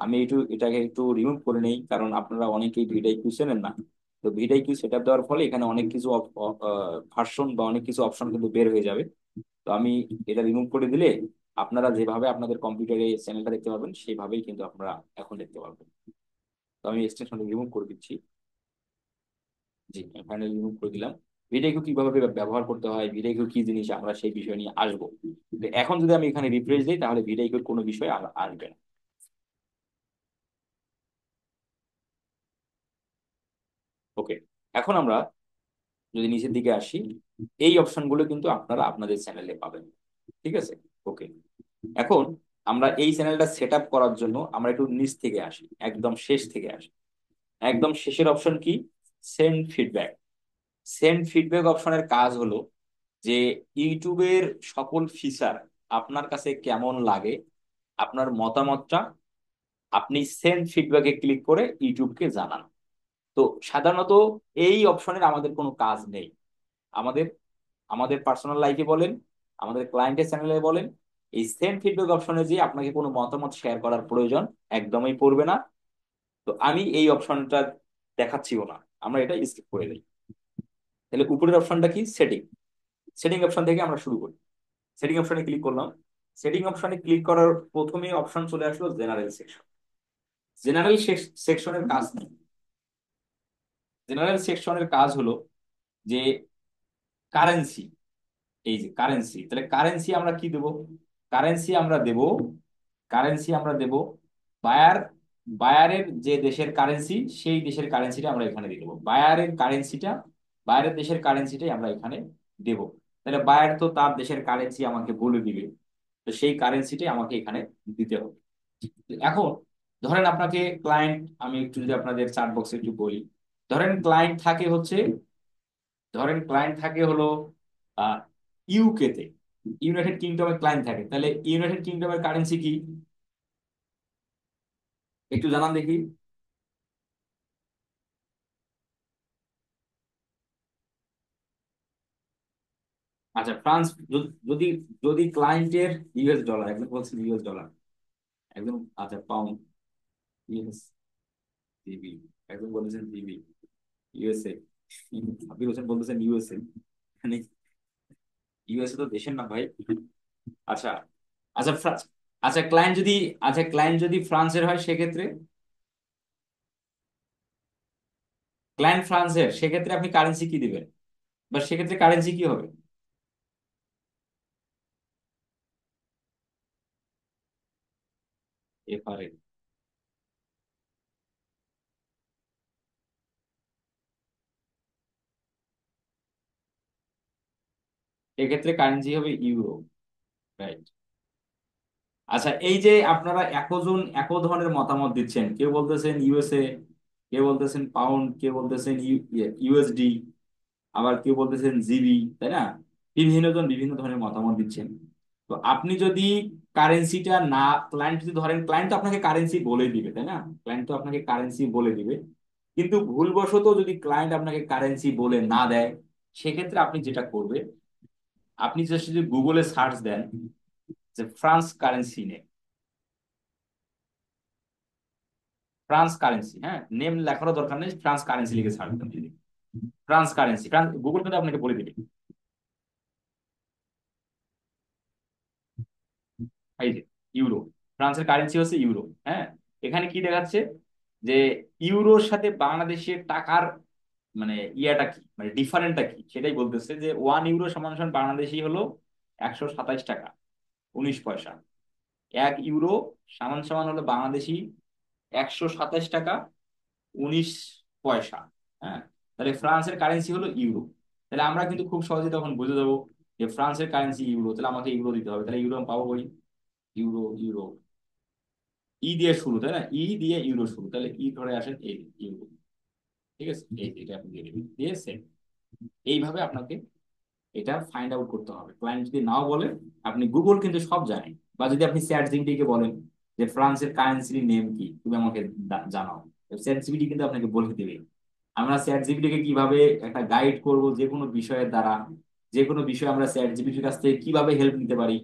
আমি এটাকে একটু রিমুভ করে নেই, কারণ আপনারা অনেকেই ভিডিআইকিউ চেনেন না। তো ভিডিআইকিউ সেট আপ দেওয়ার ফলে এখানে অনেক কিছু ভার্সন বা অনেক কিছু অপশন কিন্তু বের হয়ে যাবে। তো আমি এটা রিমুভ করে দিলে আপনারা যেভাবে আপনাদের কম্পিউটারে চ্যানেলটা দেখতে পারবেন সেইভাবেই কিন্তু আপনারা এখন দেখতে পারবেন। তো আমি এক্সটেনশন রিমুভ করে দিচ্ছি। জি, ফাইনালি রিমুভ করে দিলাম। ভিডিও কিভাবে ব্যবহার করতে হয়, ভিডিও কি জিনিস, আমরা সেই বিষয় নিয়ে আসবো। তো এখন যদি আমি এখানে রিফ্রেশ দিই তাহলে ভিডিও কোনো বিষয় আসবে না। ওকে। এখন আমরা যদি নিচের দিকে আসি, এই অপশনগুলো কিন্তু আপনারা আপনাদের চ্যানেলে পাবেন। ঠিক আছে। ওকে। এখন আমরা এই চ্যানেলটা সেট আপ করার জন্য আমরা একটু নিচ থেকে আসি, একদম শেষ থেকে আসি। একদম শেষের অপশন কি? Send feedback. সেন্ড ফিডব্যাক অপশনের কাজ হলো যে ইউটিউবের সকল ফিচার আপনার কাছে কেমন লাগে, আপনার মতামতটা আপনি সেন্ড ফিডব্যাকে ক্লিক করে ইউটিউবকে জানান। তো সাধারণত এই অপশনের আমাদের কোনো কাজ নেই। আমাদের আমাদের পার্সোনাল লাইফে বলেন, আমাদের ক্লায়েন্টের চ্যানেলে বলেন, এই সেন্ড ফিডব্যাক অপশনে যে আপনাকে কোনো মতামত শেয়ার করার প্রয়োজন একদমই পড়বে না। তো আমি এই অপশনটা দেখাচ্ছিও না, আমরা এটা স্কিপ করে দিই। তাহলে উপরের অপশনটা কি? সেটিং। সেটিং অপশন থেকে আমরা শুরু করি। সেটিং অপশনে ক্লিক করলাম। সেটিং অপশনে ক্লিক করার প্রথমে অপশন চলে আসলো জেনারেল সেকশন। জেনারেল সেকশনের কাজ কি? জেনারেল সেকশনের কাজ হলো যে কারেন্সি, এই যে কারেন্সি, তাহলে কারেন্সি আমরা কি দেব? কারেন্সি আমরা দেব, কারেন্সি আমরা দেব বায়ার, বায়ারের যে দেশের কারেন্সি সেই দেশের কারেন্সিটা আমরা এখানে দিয়ে দেবো। বায়ারের কারেন্সিটা, বায়ারের দেশের কারেন্সিটাই আমরা এখানে দেব। তাহলে বায়ার তো তার দেশের কারেন্সি আমাকে বলে দিবে, তো সেই কারেন্সিটাই আমাকে এখানে দিতে হবে। এখন ধরেন আপনাকে ক্লায়েন্ট, আমি একটু যদি আপনাদের চার্ট বক্সে একটু বলি, ধরেন ক্লায়েন্ট থাকে হচ্ছে, ধরেন ক্লায়েন্ট থাকে হলো ইউকে তে, ইউনাইটেড কিংডমের ক্লায়েন্ট থাকে, তাহলে ইউনাইটেড কিংডমের কারেন্সি কি একটু জানান দেখি। আচ্ছা ফ্রান্স, যদি যদি ক্লায়েন্টের ইউএস ডলার, একজন বলছেন ইউএস ডলার, একজন আচ্ছা পাউন্ড, ইউএস জিবি, একজন বলেছেন জিবি, ইউএসএ, আপনি বলছেন বলতেছেন ইউএসএ, মানে ইউএসএ তো দেশের না ভাই। আচ্ছা, আচ্ছা আচ্ছা ক্লায়েন্ট যদি, আচ্ছা ক্লায়েন্ট যদি ফ্রান্সের হয় সেক্ষেত্রে, ক্লায়েন্ট ফ্রান্সের সেক্ষেত্রে আপনি কারেন্সি কি দিবেন, বা সেক্ষেত্রে কারেন্সি কি হবে? এফআরএ, এক্ষেত্রে কারেন্সি হবে ইউরো, রাইট। আচ্ছা এই যে আপনারা একজন এক ধরনের মতামত দিচ্ছেন, কেউ বলতেছেন ইউএসএ, কেউ বলতেছেন পাউন্ড, কেউ বলতেছেন ইউএসডি, আবার কেউ বলতেছেন জিবি, তাই না? বিভিন্ন জন বিভিন্ন ধরনের মতামত দিচ্ছেন। তো আপনি যদি কারেন্সিটা না, ক্লায়েন্ট যদি ধরেন, ক্লায়েন্ট তো আপনাকে কারেন্সি বলে দিবে, তাই না? ক্লায়েন্ট তো আপনাকে কারেন্সি বলে দিবে, কিন্তু ভুলবশত যদি ক্লায়েন্ট আপনাকে কারেন্সি বলে না দেয়, সেক্ষেত্রে আপনি যেটা করবে, আপনি জাস্ট যদি গুগলে সার্চ দেন যে France currency name, France currency, হ্যাঁ নেম লেখারও দরকার নেই, ফ্রান্স কারেন্সি লিখে সার্চ দেন যদি, ফ্রান্স কারেন্সি, ফ্রান্স গুগল কিন্তু আপনাকে বলে দিবে। এই যে ইউরো, ফ্রান্সের কারেন্সি হচ্ছে ইউরো, হ্যাঁ। এখানে কি দেখাচ্ছে যে ইউরোর সাথে বাংলাদেশের টাকার মানে ইয়াটা কি, মানে ডিফারেন্টটা কি, সেটাই বলতেছে যে 1 ইউরো সমান সমান বাংলাদেশি হলো 127 টাকা 19 পয়সা। 1 ইউরো সমান সমান হলো বাংলাদেশি 127 টাকা 19 পয়সা, হ্যাঁ। তাহলে ফ্রান্সের কারেন্সি হলো ইউরো। তাহলে আমরা কিন্তু খুব সহজে তখন বুঝে যাবো যে ফ্রান্সের কারেন্সি ইউরো, তাহলে আমাকে ইউরো দিতে হবে, তাহলে ইউরো আমি পাবো কই? ইউরো, ইউরো, ই দিয়ে শুরু, তাই না? ই দিয়ে ইউরো শুরু, তাহলে ই ধরে আসেন এই ইউরো, ঠিক আছে, এই যে এটা আপনি দিয়ে দিবেন, দিয়ে send। এইভাবে আপনাকে এটা ফাইন্ড আউট করতে হবে। ক্লায়েন্ট যদি নাও বলে, আপনি গুগল কিন্তু সব জানে, বা যদি আপনি চ্যাট জিপিটি কে বলেন যে ফ্রান্সের কারেন্সির নেম কি, তুমি আমাকে জানাও, চ্যাট জিপিটি কিন্তু আপনাকে বলে দিবে। আমরা চ্যাট জিপিটি কে কিভাবে একটা গাইড করব যে কোনো বিষয়ের দ্বারা, যে কোনো বিষয়ে আমরা চ্যাট জিপিটির কাছ থেকে কিভাবে হেল্প নিতে পারি,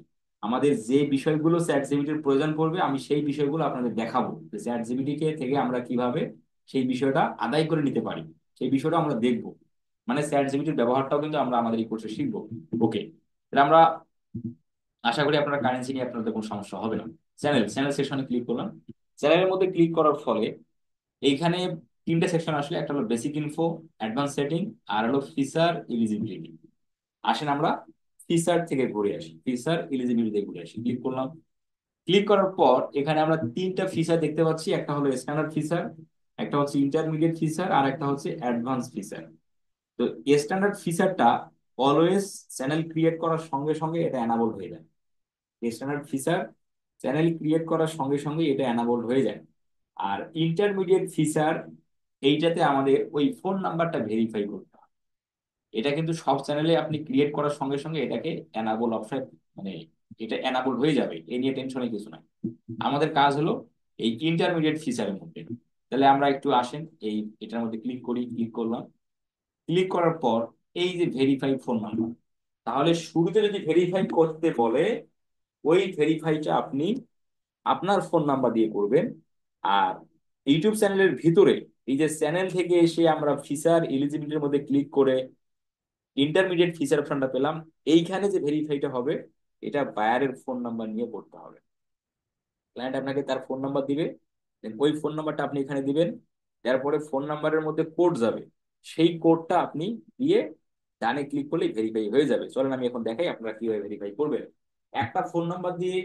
আমাদের যে বিষয়গুলো চ্যাট জিপিটির প্রয়োজন পড়বে আমি সেই বিষয়গুলো আপনাদের দেখাবো, যে চ্যাট জিপিটি কে থেকে আমরা কিভাবে সেই বিষয়টা আদায় করে নিতে পারি, সেই বিষয়টা আমরা দেখবো। মানে চ্যাট জিপিটির ব্যবহারটাও কিন্তু আমরা আমাদের এই কোর্সে শিখবো। ওকে, তাহলে আমরা আশা করি আপনারা কারেন্সি নিয়ে আপনাদের কোনো সমস্যা হবে না। চ্যানেল সেকশনে ক্লিক করলাম, চ্যানেলের মধ্যে ক্লিক করার ফলে এইখানে তিনটে সেকশন আসলে, একটা হলো বেসিক ইনফো, অ্যাডভান্স সেটিং, আর হলো ফিচার এলিজিবিলিটি। আসেন আমরা ফিচার থেকে ঘুরে আসি, ফিচার এলিজিবিলিটি ঘুরে আসি, ক্লিক করলাম। ক্লিক করার পর এখানে আমরা তিনটা ফিচার দেখতে পাচ্ছি, একটা হলো স্ট্যান্ডার্ড ফিচার, একটা হচ্ছে ইন্টারমিডিয়েট ফিচার, আর একটা হচ্ছে অ্যাডভান্স ফিচার। তো স্ট্যান্ডার্ড ফিচারটা অলওয়েজ চ্যানেল ক্রিয়েট করার সঙ্গে সঙ্গে এটা এনাবল হয়ে যায়। স্ট্যান্ডার্ড ফিচার চ্যানেল ক্রিয়েট করার সঙ্গে সঙ্গে এটা এনাবল হয়ে যায়। আর ইন্টারমিডিয়েট ফিচার, এইটাতে আমাদের ওই ফোন নাম্বারটা ভেরিফাই করতে হয়। এটা কিন্তু সব চ্যানেলে আপনি ক্রিয়েট করার সঙ্গে সঙ্গে এটাকে এনাবল অপশন, মানে এটা এনাবল হয়ে যাবে, এই নিয়ে টেনশনের কিছু নাই। আমাদের কাজ হলো এই ইন্টারমিডিয়েট ফিচারের মধ্যে। তাহলে আমরা একটু আসেন এই এটার মধ্যে ক্লিক করি, ক্লিক করলাম। ক্লিক করার পর এই যে ভেরিফাই ফোন নাম্বার, তাহলে শুরুতে যদি ভেরিফাই করতে বলে, ওই ভেরিফাইটা আপনি আপনার ফোন নাম্বার দিয়ে করবেন। আর ইউটিউব চ্যানেলের ভিতরে এই যে চ্যানেল থেকে এসে আমরা ফিচার এলিজিবিলিটির মধ্যে ক্লিক করে ইন্টারমিডিয়েট ফিচার অপশনটা পেলাম, এইখানে যে ভেরিফাইটা হবে এটা বায়ারের ফোন নাম্বার নিয়ে করতে হবে। ক্লায়েন্ট আপনাকে তার ফোন নাম্বার দিবে, then ওই ফোন নাম্বারটা আপনি এখানে দিবেন, তারপরে ফোন নাম্বারের মধ্যে কোড যাবে, সেই কোডটা আপনি দিয়ে ডানে ক্লিক করলেই ভেরিফাই হয়ে যাবে। চলেন আমি এখন দেখাই আপনারা কিভাবে ভেরিফাই করবেন। একটা ফোন নাম্বার দিয়ে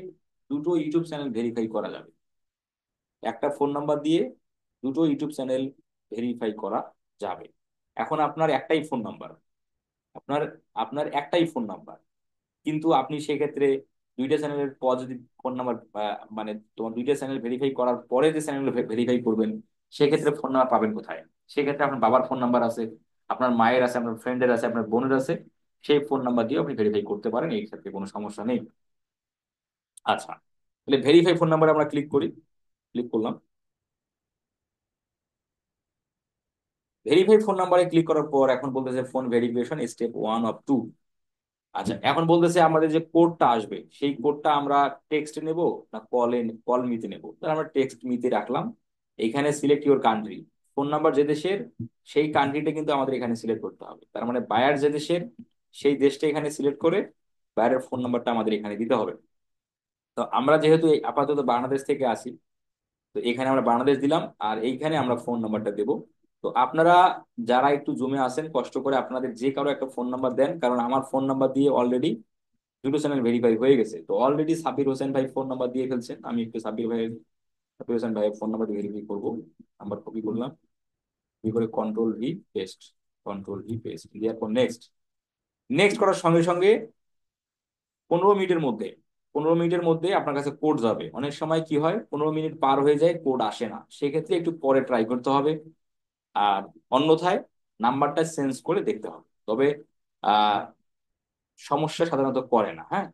দুটো ইউটিউব চ্যানেল ভেরিফাই করা যাবে। একটা ফোন নাম্বার দিয়ে দুটো ইউটিউব চ্যানেল ভেরিফাই করা যাবে। এখন আপনার একটাই ফোন নাম্বার, আপনার আপনার একটাই ফোন নাম্বার, কিন্তু আপনি সেক্ষেত্রে দুইটা চ্যানেলের পর যদি ফোন নাম্বার, মানে তোমার দুইটা চ্যানেল ভেরিফাই করার পরে যে চ্যানেল ভেরিফাই করবেন, সেক্ষেত্রে ফোন নাম্বার পাবেন কোথায়? সেক্ষেত্রে আপনার বাবার ফোন নাম্বার আছে, আপনার মায়ের আছে, আপনার ফ্রেন্ডের আছে, আপনার বোনের আছে, সেই ফোন নাম্বার দিয়ে আপনি ভেরিফাই করতে পারেন, এই ক্ষেত্রে কোনো সমস্যা নেই। আচ্ছা, তাহলে ভেরিফাই ফোন নাম্বারে আমরা ক্লিক করি। ক্লিক করলাম। ভেরিফাই ফোন নাম্বারে ক্লিক করার পর এখন বলতেছে ফোন ভেরিফিকেশন স্টেপ 1 অফ 2। আচ্ছা, এখন বলতেছে আমাদের যে কোডটা আসবে সেই কোডটা আমরা টেক্সট নেব না কল মিতে নেব। তাহলে আমরা টেক্সট মিতে রাখলাম। এখানে select your country, phone number যে দেশের সেই কান্ট্রিটা কিন্তু আমাদের এখানে সিলেক্ট করতে হবে। তার মানে বায়ার যে দেশের সেই দেশটা এখানে সিলেক্ট করে বায়ারের ফোন নাম্বারটা আমাদের এখানে দিতে হবে। তো আমরা যেহেতু এই আপাতত বাংলাদেশ থেকে আসি, তো এখানে আমরা বাংলাদেশ দিলাম আর এইখানে আমরা ফোন নাম্বারটা দেব। তো আপনারা যারা একটু জমে আসেন কষ্ট করে আপনাদের যে কারো একটা ফোন নাম্বার দেন, কারণ আমার ফোন নাম্বার দিয়ে অলরেডি দুটো চ্যানেল ভেরিফাই হয়ে গেছে। তো অলরেডি সাব্বির হোসেন ভাই ফোন নাম্বার দিয়ে ফেলছেন, আমি একটু সাব্বির হোসেন ভাইয়ের ফোন নাম্বার ভেরিফাই করবো। নাম্বার কপি করলাম, কপি করে কন্ট্রোল ভি পেস্ট দেওয়ার পর নেক্সট। নেক্সট করার সঙ্গে সঙ্গে 15 মিনিটের মধ্যে 15 মিনিটের মধ্যে আপনার কাছে কোড যাবে। অনেক সময় কি হয়, 15 মিনিট পার হয়ে যায়, কোড আসে না, সেক্ষেত্রে একটু পরে ট্রাই করতে হবে। আর অন্যথায় নাম্বারটা চেঞ্জ করে দেখতে হবে। তবে আহ সমস্যা সাধারণত করে না। হ্যাঁ,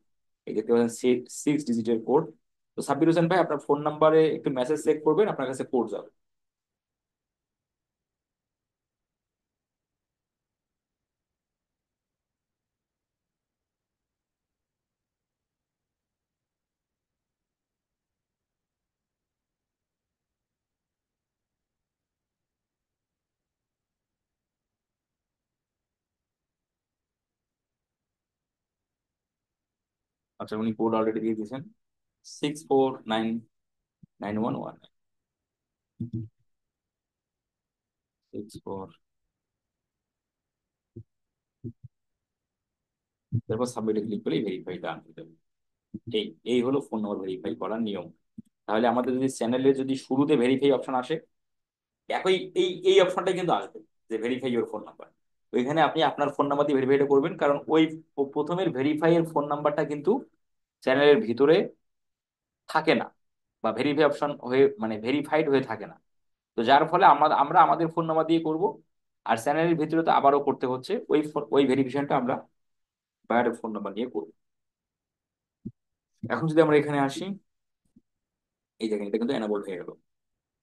এই দেখতে পাচ্ছেন 6 ডিজিটের কোড। তো সাব্বির হোসেন ভাই আপনার ফোন নাম্বারে একটু মেসেজ চেক করবেন, আপনার কাছে কোড যাবে। আচ্ছা, উনি কোড অলরেডি দিয়ে দিয়েছেন, 649911। 64, তারপর সাবমিটে ক্লিক করলে ভেরিফাই ডান হয়ে যাবে। এই এই হলো ফোন নাম্বার ভেরিফাই করার নিয়ম। তাহলে আমাদের যদি চ্যানেলে যদি শুরুতে ভেরিফাই অপশন আসে, একই এই এই অপশনটাই কিন্তু আসবে, যে ভেরিফাই ইওর ফোন নাম্বার। ওইখানে আপনি আপনার ফোন নাম্বার দিয়ে ভেরিফাইটা করবেন, কারণ ওই প্রথমের ভেরিফাই এর ফোন নাম্বারটা কিন্তু চ্যানেলের ভিতরে থাকে না, বা ভেরিফাই অপশন হয়ে মানে ভেরিফাইড হয়ে থাকে না। তো যার ফলে আমরা আমাদের ফোন নাম্বার দিয়ে করব, আর চ্যানেলের ভিতরে তো আবারও করতে হচ্ছে ওই ভেরিফিকেশনটা আমরা বাইরের ফোন নাম্বার দিয়ে করবো। এখন যদি আমরা এখানে আসি, এই দেখেন এটা কিন্তু এনাবল হয়ে গেল।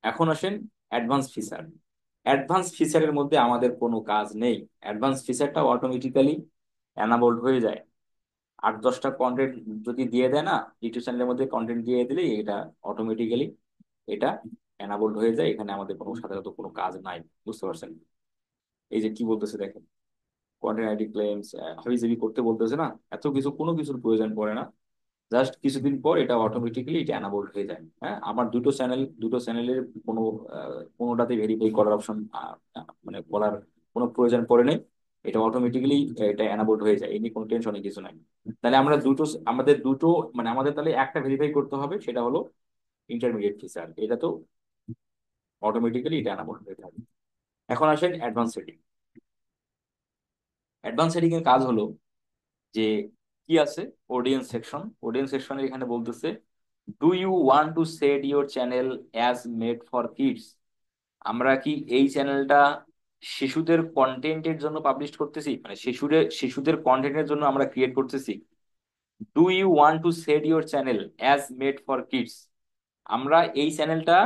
এখন আসেন অ্যাডভান্স ফিচার। অ্যাডভান্স ফিচারের মধ্যে আমাদের কোনো কাজ নেই। অ্যাডভান্স ফিচারটা অটোমেটিক্যালি এনাবল্ড হয়ে যায়। 8-10টা কন্টেন্ট যদি দিয়ে দেয় না, ইউটিউব চ্যানেলের মধ্যে কন্টেন্ট দিয়ে দিলেই এটা অটোমেটিক্যালি এটা এনাবল্ড হয়ে যায়। এখানে আমাদের কোনো সাধারণত কোনো কাজ নাই, বুঝতে পারছেন? এই যে কি বলতেছে দেখেন, কন্টেন্ট আইডি ক্লেমস হাবিজাবি করতে বলতেছে না, এত কিছু কোনো কিছুর প্রয়োজন পড়ে না। জাস্ট কিছুদিন পর এটা অটোমেটিক্যালি এটা অ্যানাবল্ড হয়ে যায়। হ্যাঁ, আমার দুটো চ্যানেলের কোনো কোনোটাতে ভেরিফাই করার অপশন মানে বলার কোনো প্রয়োজন পড়ে নেই। এটা অটোমেটিক্যালি এটা অ্যানাবল্ড হয়ে যায়, এই নিয়ে কোনো টেনশনের কিছু নাই। তাহলে আমাদের দুটো মানে আমাদের তাহলে একটা ভেরিফাই করতে হবে, সেটা হলো ইন্টারমিডিয়েট ফিচার। এটা তো অটোমেটিক্যালি এটা অ্যানাবল্ড হয়ে থাকে। এখন আসেন অ্যাডভান্স সেটিং। অ্যাডভান্স সেটিং এর কাজ হলো যে কি আছে, অডিয়েন্স সেকশনের এখানে বলতেছে, do you want to set your channel as made for kids? আমরা কি এই চ্যানেলটা শিশুদের কন্টেন্টের জন্য পাবলিশ করতেছি, মানে শিশুদের কন্টেন্টের জন্য আমরা ক্রিয়েট করতেছি? Do you want to set your channel as made for kids, আমরা এই চ্যানেলটা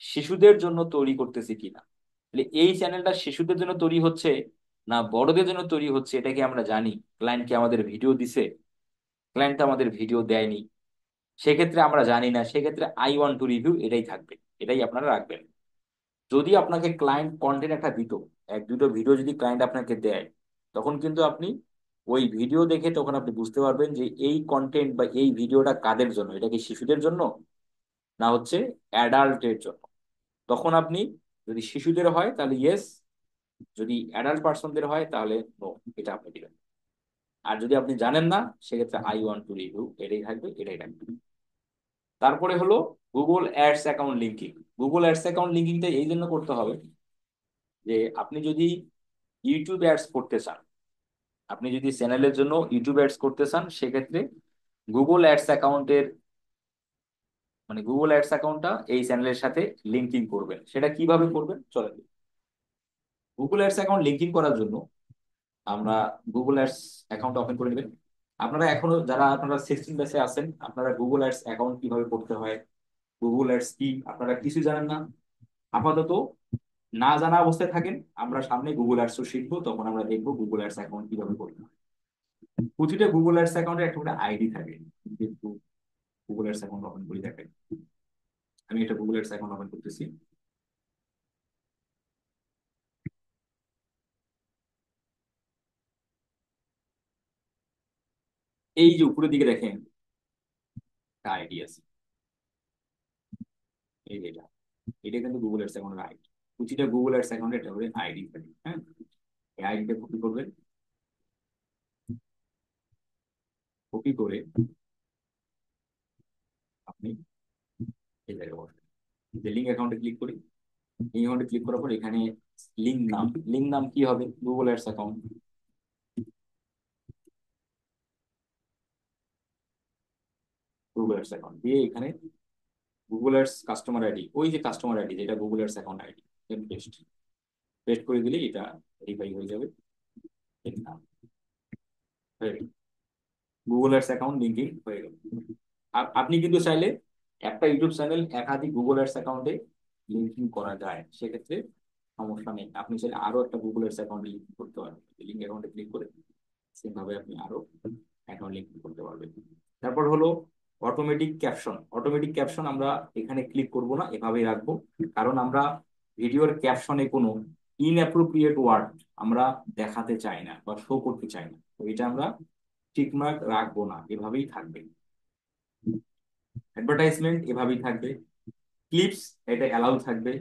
শিশুদের জন্য তৈরি করতেছি কিনা। তাহলে এই চ্যানেলটা শিশুদের জন্য তৈরি হচ্ছে না বড়দের জন্য তৈরি হচ্ছে, এটা কি আমরা জানি? ক্লায়েন্ট কি আমাদের ভিডিও দিছে? ক্লায়েন্ট তো আমাদের ভিডিও দেয়নি, সেক্ষেত্রে আমরা জানি না। সেক্ষেত্রে আই ওয়ান্ট টু রিভিউ এটাই থাকবে, এটাই আপনারা রাখবেন। যদি আপনাকে ক্লায়েন্ট কন্টেন্ট একটা দিত, এক দুটো ভিডিও যদি ক্লায়েন্ট আপনাকে দেয়, তখন কিন্তু আপনি ওই ভিডিও দেখে তখন আপনি বুঝতে পারবেন যে এই কন্টেন্ট বা এই ভিডিওটা কাদের জন্য, এটা কি শিশুদের জন্য না হচ্ছে অ্যাডাল্টের জন্য। তখন আপনি যদি শিশুদের হয় তাহলে ইয়েস, যদি অ্যাডাল্ট পার্সনদের হয় তাহলে নো, এটা আপনি দিবেন। আর যদি আপনি জানেন না, সেক্ষেত্রে আই ওয়ান্ট টু রিভিউ এটাই থাকবে, এটাই থাকবে। তারপরে হলো Google ads account linking. Google ads account লিঙ্কিংটা এই জন্য করতে হবে যে আপনি যদি ইউটিউব অ্যাডস করতে চান, আপনি যদি চ্যানেলের জন্য ইউটিউব অ্যাডস করতে চান, সেক্ষেত্রে গুগল অ্যাডস অ্যাকাউন্টের মানে গুগল অ্যাডস অ্যাকাউন্টটা এই চ্যানেলের সাথে লিঙ্কিং করবেন। সেটা কিভাবে করবেন চলেন। গুগল অ্যাডস অ্যাকাউন্ট লিঙ্কিং করার জন্য আমরা গুগল অ্যাডস অ্যাকাউন্ট ওপেন করে নেবেন। আপনারা এখনো যারা আপনারা 16 ব্যাচে আছেন, আপনারা গুগল অ্যাডস অ্যাকাউন্ট কিভাবে করতে হয়, গুগল অ্যাডস কি আপনারা কিছু জানেন না, আপাতত না জানা অবস্থায় থাকেন। আমরা সামনে গুগল অ্যাডসও শিখবো, তখন আমরা দেখবো গুগল অ্যাডস অ্যাকাউন্ট কিভাবে করতে হয়। প্রতিটা গুগল অ্যাডস অ্যাকাউন্টের একটা করে আইডি থাকে, কিন্তু গুগল অ্যাডস অ্যাকাউন্ট ওপেন করে দেখেন। আমি একটা গুগল অ্যাডস অ্যাকাউন্ট ওপেন করতেছি। এই যে উপরের দিকে দেখেন একটা আইডি আছে, এই যে এটা, এটা কিন্তু গুগল অ্যাডস অ্যাকাউন্টের আইডি। প্রতিটা গুগল অ্যাডস অ্যাকাউন্টে একটা করে আইডি থাকে, হ্যাঁ। এই আইডিটা কপি করবেন, কপি করে আপনি এই জায়গায় বসবেন। যে লিঙ্ক অ্যাকাউন্টে ক্লিক করি, লিঙ্ক অ্যাকাউন্টে ক্লিক করার পর এখানে লিঙ্ক নাম কি হবে, Google ads account. Google ads account দিয়ে এখানে গুগল অ্যাডস কাস্টমার আইডি, ওই যে কাস্টমার আইডি যেটা Google ads account ID, paste paste করে দিলে এটা ভেরিফাই হয়ে যাবে। এর নাম গুগল অ্যাডস অ্যাকাউন্ট লিঙ্কিং হয়ে গেল। আপনি কিন্তু চাইলে একটা ইউটিউব চ্যানেল একাধিক গুগল অ্যাডস অ্যাকাউন্টে লিঙ্কিং করা যায়, সেক্ষেত্রে সমস্যা নেই। আপনি চাইলে আরো একটা গুগল অ্যাডস অ্যাকাউন্টে লিঙ্ক করতে পারবেন, লিঙ্ক অ্যাকাউন্টে ক্লিক করে সেম ভাবে আপনি আরো অ্যাকাউন্ট লিঙ্ক করতে পারবেন। তারপর হলো অটোমেটিক ক্যাপশন। অটোমেটিক ক্যাপশন আমরা এখানে ক্লিক করব না, এভাবেই রাখবো, কারণ আমরা ভিডিওর ক্যাপশনে কোনো ইনঅ্যাপ্রোপ্রিয়েট ওয়ার্ড আমরা দেখাতে চাই না বা শো করতে চাই না, তো এটা আমরা টিকমার্ক রাখবো না, এভাবেই থাকবে। অ্যাডভার্টাইজমেন্ট এভাবেই থাকবে। ক্লিপস এটা অ্যালাউ থাকবে।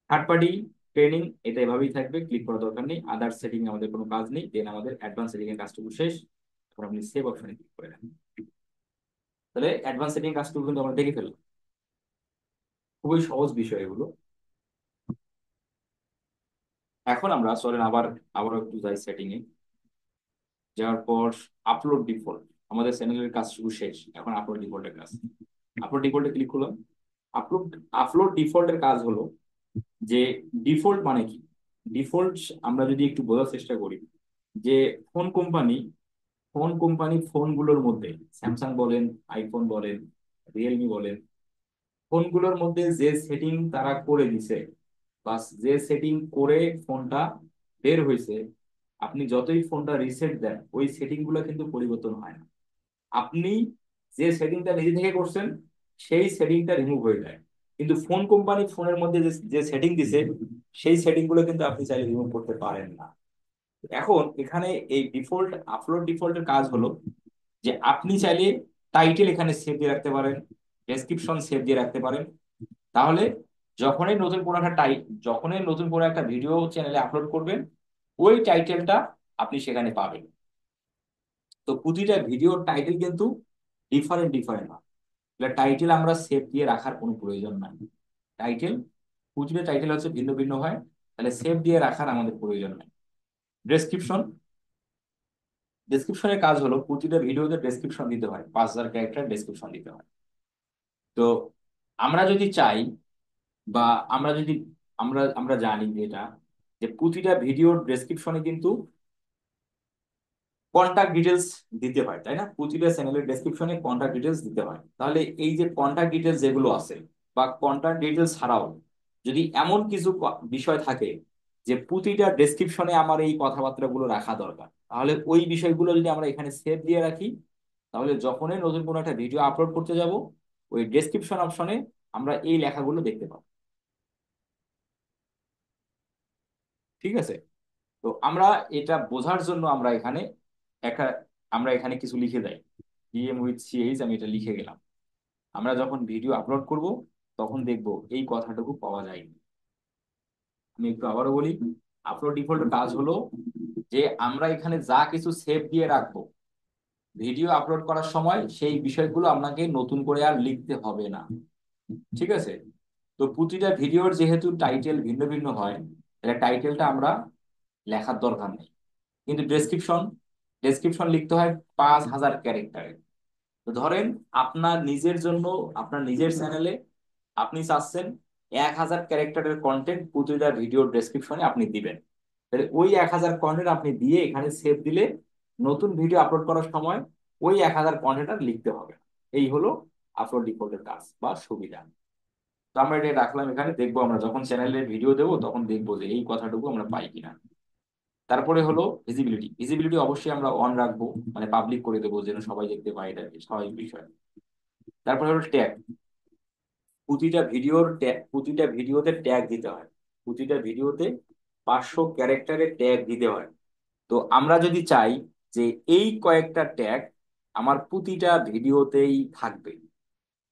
থার্ড পার্টি ট্রেনিং এটা এভাবেই থাকবে, ক্লিক করার দরকার নেই। আদার সেটিং আমাদের কোনো কাজ নেই। দেন আমাদের অ্যাডভান্স সেটিং এর কাজটুকু শেষ। এখন আপনি সেভ অপশনে ক্লিক করে নেন। তাহলে অ্যাডভান্স সেটিং কাজটুকু কিন্তু আমরা দেখে ফেললাম। খুবই সহজ বিষয় এগুলো। এখন আমরা চলেন আবার একটু যাই সেটিং এ। যাওয়ার পর আপলোড ডিফল্ট, আমাদের চ্যানেলের কাজ শুরু শেষ, এখন আপলোড ডিফল্টের কাজ। আপলোড ডিফল্টে ক্লিক করলাম। আপলোড আপলোড ডিফল্টের কাজ হলো যে ডিফল্ট মানে কি। ডিফল্ট আমরা যদি একটু বোঝার চেষ্টা করি, যে ফোন কোম্পানি ফোনগুলোর মধ্যে, স্যামসাং বলেন, আইফোন বলেন, রিয়েলমি বলেন, ফোনগুলোর মধ্যে যে সেটিং তারা করে দিছে বা যে সেটিং করে ফোনটা বের হয়েছে, আপনি যতই ফোনটা রিসেট দেন ওই সেটিং গুলো কিন্তু পরিবর্তন হয় না। আপনি যে সেটিংটা নিজে থেকে করছেন সেই সেটিংটা রিমুভ হয়ে যায়, কিন্তু ফোন কোম্পানি ফোনের মধ্যে যে যে সেটিং দিছে সেই সেটিং গুলো কিন্তু আপনি চাইলে রিমুভ করতে পারেন না। এখন এখানে এই আপলোড ডিফল্টের কাজ হলো যে আপনি চাইলে টাইটেল এখানে সেভ দিয়ে রাখতে পারেন, ডেসক্রিপশন সেভ দিয়ে রাখতে পারেন। তাহলে যখনই নতুন কোনো একটা ভিডিও চ্যানেলে আপলোড করবেন, ওই টাইটেলটা আপনি সেখানে পাবেন। তো প্রতিটা ভিডিওর টাইটেল কিন্তু ডিফারেন্ট ডিফারেন্ট হয়। টাইটেল আমরা সেভ দিয়ে রাখার কোনো প্রয়োজন নাই। টাইটেল প্রতিটা টাইটেল হচ্ছে ভিন্ন ভিন্ন হয়, তাহলে সেভ দিয়ে রাখার আমাদের প্রয়োজন নাই। ডেসক্রিপশন ডেসক্রিপশনের কাজ হলো প্রতিটা ভিডিওতে ডেসক্রিপশন দিতে হয়, 5,000 ক্যারেক্টার ডেসক্রিপশন দিতে হয়। তো আমরা যদি চাই বা আমরা যদি আমরা আমরা জানি যে এটা, যে প্রতিটা ভিডিওর ডেসক্রিপশনে কিন্তু কন্টাক্ট ডিটেলস দিতে হয়, তাই না? প্রতিটা চ্যানেলের ডেসক্রিপশনে কন্টাক্ট ডিটেলস দিতে হয়। তাহলে এই যে কন্টাক্ট ডিটেলস যেগুলো আছে বা কন্টাক্ট ডিটেলস ছাড়াও যদি এমন কিছু বিষয় থাকে যে প্রতিটা ডেসক্রিপশনে আমার এই কথাবার্তাগুলো রাখা দরকার, তাহলে ওই বিষয়গুলো যদি আমরা এখানে সেভ দিয়ে রাখি, তাহলে যখনই নতুন কোনো একটা ভিডিও আপলোড করতে যাব, ওই ডেসক্রিপশন অপশনে আমরা এই লেখাগুলো দেখতে পাবো। ঠিক আছে? তো আমরা এটা বোঝার জন্য একটা আমরা এখানে কিছু লিখে দেই, ডিএম উইথ সিএইচ, আমি এটা লিখে গেলাম। আমরা যখন ভিডিও আপলোড করব তখন দেখব এই কথাটুকু পাওয়া যায়নি। আমি একটু আবারও বলি, আপলোড ডিফল্টের কাজ হলো যে আমরা এখানে যা কিছু সেভ দিয়ে রাখবো ভিডিও আপলোড করার সময় সেই বিষয়গুলো আপনাকে নতুন করে আর লিখতে হবে না। ঠিক আছে? তো প্রতিটা ভিডিওর যেহেতু টাইটেল ভিন্ন ভিন্ন হয়, তাহলে টাইটেলটা আমরা লেখার দরকার নেই। কিন্তু ডেসক্রিপশন, ডেসক্রিপশন লিখতে হয় 5,000 ক্যারেক্টারে। তো ধরেন আপনার নিজের জন্য, আপনার নিজের চ্যানেলে আপনি চাচ্ছেন 1,000 ক্যারেক্টারের কন্টেন্ট প্রতিটা ভিডিওর ডেসক্রিপশনে আপনি দিবেন। তাহলে ওই 1,000 কন্টেন্ট আপনি দিয়ে এখানে সেভ দিলে নতুন ভিডিও আপলোড করার সময় ওই 1,000 কন্টেন্ট আর লিখতে হবে না। এই হলো আপলোড ডিফল্টের কাজ বা সুবিধা। তো আমরা এটা রাখলাম এখানে, দেখবো আমরা যখন চ্যানেলের ভিডিও দেবো তখন দেখবো যে এই কথাটুকু আমরা পাই কিনা। তারপরে হলো ভিজিবিলিটি। ভিজিবিলিটি অবশ্যই আমরা অন রাখবো, মানে পাবলিক করে দেবো যেন সবাই দেখতে পায়, এটা স্বাভাবিক বিষয়। তারপরে হলো ট্যাগ। প্রতিটা ভিডিওতে ট্যাগ দিতে হয়। প্রতিটা ভিডিওতে 500 ক্যারেক্টারের ট্যাগ দিতে হয়। তো আমরা যদি চাই যে এই কয়েকটা ট্যাগ আমার প্রতিটা ভিডিওতেই থাকবে,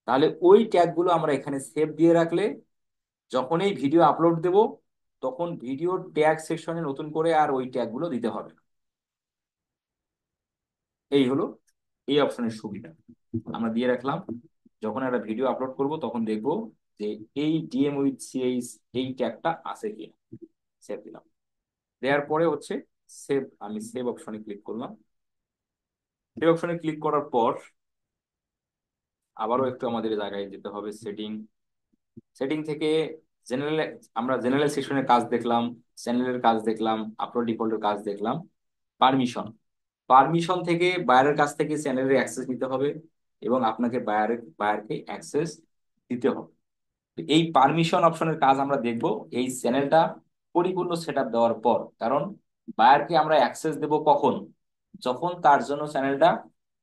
তাহলে ওই ট্যাগ গুলো আমরা এখানে সেভ দিয়ে রাখলে যখন এই ভিডিও আপলোড দেব তখন ভিডিও ট্যাগ সেকশনে নতুন করে আর ওই ট্যাগ গুলো দিতে হবে না। এই হলো এই অপশনের সুবিধা। আমরা দিয়ে রাখলাম, যখন একটা ভিডিও আপলোড করব তখন দেখবো যে এই ডিএম উইথ সিএইচ এই ট্যাগটা আছে কিনা। সেভ দিলাম। দেওয়ার পরে হচ্ছে সেভ, আমি সেভ অপশনে ক্লিক করলাম। সেভ অপশনে ক্লিক করার পর আবারও একটু আমাদের জায়গায় যেতে হবে, সেটিং। সেটিং থেকে জেনারেল, আমরা জেনারেল সেকশনের কাজ দেখলাম, চ্যানেলের কাজ দেখলাম, আপলোড ডিফল্টের কাজ দেখলাম। পারমিশন, পারমিশন থেকে বায়ারের কাছ থেকে চ্যানেলের অ্যাক্সেস নিতে হবে এবং আপনাকে বায়ারকে অ্যাক্সেস দিতে হবে। তো এই পারমিশন অপশনের কাজ আমরা দেখব এই চ্যানেলটা পরিপূর্ণ সেটআপ দেওয়ার পর। কারণ বায়ারকে আমরা অ্যাক্সেস দেব কখন? যখন তার জন্য চ্যানেলটা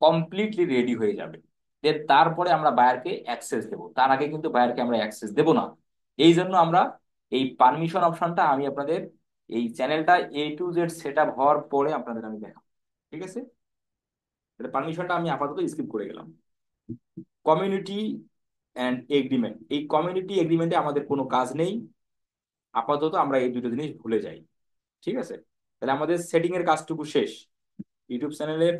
কমপ্লিটলি রেডি হয়ে যাবে, দেন তারপরে আমরা বায়ারকে অ্যাক্সেস দেব। তার আগে কিন্তু বায়ারকে আমরা অ্যাক্সেস দেব না। এই জন্য আমরা এই পারমিশন অপশনটা আমি আপনাদের এই চ্যানেলটা A to Z সেটআপ হওয়ার পরে আপনাদের আমি দেখাবো। ঠিক আছে? তাহলে পারমিশনটা আমি আপাতত স্কিপ করে গেলাম। কমিউনিটি অ্যান্ড এগ্রিমেন্ট, এই কমিউনিটি এগ্রিমেন্টে আমাদের কোনো কাজ নেই। আপাতত আমরা এই দুটো জিনিস ভুলে যাই। ঠিক আছে? তাহলে আমাদের সেটিং এর কাজটুকু শেষ। ইউটিউব চ্যানেলের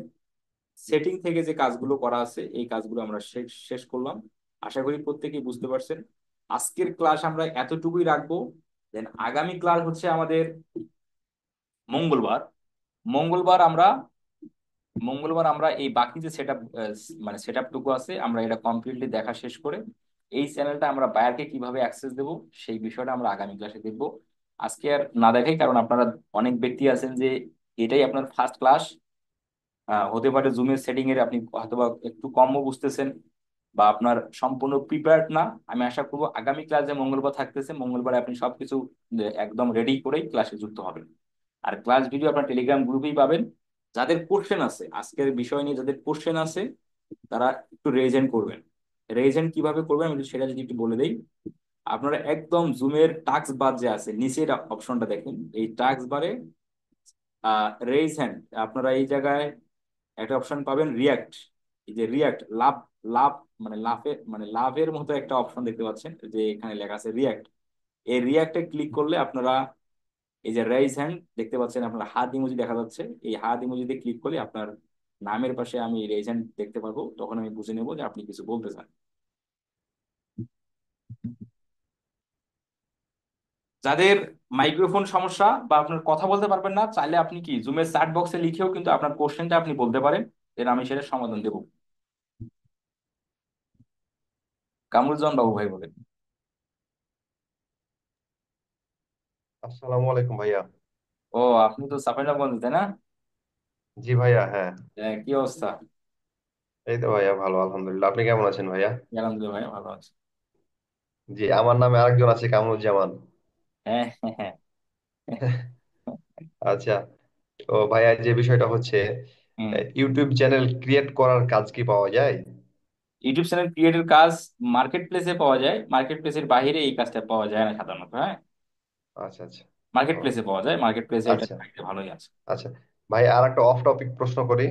সেটিং থেকে যে কাজগুলো করা আছে এই কাজগুলো আমরা শেষ শেষ করলাম। আশা করি প্রত্যেকেই বুঝতে পারছেন। আজকের ক্লাস আমরা এতটুকুই রাখবো। দেন আগামী ক্লাস হচ্ছে আমাদের মঙ্গলবার। মঙ্গলবার আমরা মঙ্গলবার আমরা এই বাকি যে সেটআপ, মানে সেটআপটুকু আছে আমরা এটা কমপ্লিটলি দেখা শেষ করে এই চ্যানেলটা আমরা বায়ারকে কিভাবে অ্যাক্সেস দেব সেই বিষয়টা আমরা আগামী ক্লাসে দেখব। আজকে আর না দেখাই, কারণ আপনারা অনেক ব্যক্তি আছেন যে এটাই আপনার ফার্স্ট ক্লাস। হতে পারে জুমের সেটিং এর আপনি হয়তোবা একটু কমও বুঝতেছেন বা আপনার সম্পূর্ণ প্রিপেয়ার্ড না। আমি আশা করবো আগামী ক্লাসে মঙ্গলবার থাকতেছে, মঙ্গলবারে আপনি সবকিছু একদম রেডি করেই ক্লাসে যুক্ত হবেন। আর ক্লাস ভিডিও আপনার টেলিগ্রাম গ্রুপেই পাবেন। যাদের কোশ্চেন আছে আজকের বিষয় নিয়ে, যাদের কোশ্চেন আছে তারা একটু রেজেন্ট করবেন। রেজেন্ট কিভাবে করবেন আমি সেটা যদি একটু বলে দেই। আপনারা একদম জুমের টাস্ক বার যে আছে নিচের অপশনটা দেখেন, এই টাস্ক বারে রেজ হ্যান্ড, আপনারা এই জায়গায় একটা অপশন পাবেন রিয়াক্ট। এই যে রিয়াক্ট, লাভ, লাভ মানে লাভের মতো একটা অপশন দেখতে পাচ্ছেন যে এখানে লেখা আছে রিয়াক্ট। এই রিয়াক্টে ক্লিক করলে আপনারা এই যে রাইজ হ্যান্ড দেখতে পাচ্ছেন, আপনার হাত ইমোজি দেখা যাচ্ছে, এই হাত ইমোজিতে ক্লিক করলে আপনার নামের পাশে আমি রেইজ হ্যান্ড দেখতে পাবো, তখন আমি বুঝে নেবো যে আপনি কিছু বলতে চান। যাদের মাইক্রোফোন সমস্যা বা আপনার কথা বলতে পারবেন না, চাইলে আপনি কি জুমের চ্যাট বক্সে লিখেও কিন্তু আপনার কোশ্চেনটা আপনি বলতে পারেন, এর আমি সেটা সমাধান দেবো। কামরুজ্জামান বাবু ভাই বলেন। আসসালামু আলাইকুম ভাইয়া। ও, আপনি তো চাঁপাইনবাবগঞ্জ, তাই না? জি ভাইয়া, হ্যাঁ। কি অবস্থা? এই তো ভাইয়া, ভালো আলহামদুলিল্লাহ। আপনি কেমন আছেন ভাইয়া? আলহামদুলিল্লাহ ভাই, ভালো আছে। জি, আমার নামে আরেকজন আছে, কামরুজ্জামান। হ্যাঁ, হ্যাঁ, হ্যাঁ। আচ্ছা। তো ভাইয়া, যে বিষয়টা হচ্ছে, হুম। ইউটিউব চ্যানেল ক্রিয়েট করার কাজ কি পাওয়া যায়? ইউটিউব চ্যানেল ক্রিয়েটের কাজ মার্কেট প্লেসে পাওয়া যায়, মার্কেট প্লেসের বাইরে এই কাজটা পাওয়া যায় না সাধারণত। হ্যাঁ, আচ্ছা আচ্ছা। মার্কেট ও, প্লেসে পাওয়া যায়, মার্কেট প্লেসে এটা আচ্ছা চাইতে ভালোই আছে। আচ্ছা। ভাই, আর একটা অফ টপিক প্রশ্ন করি।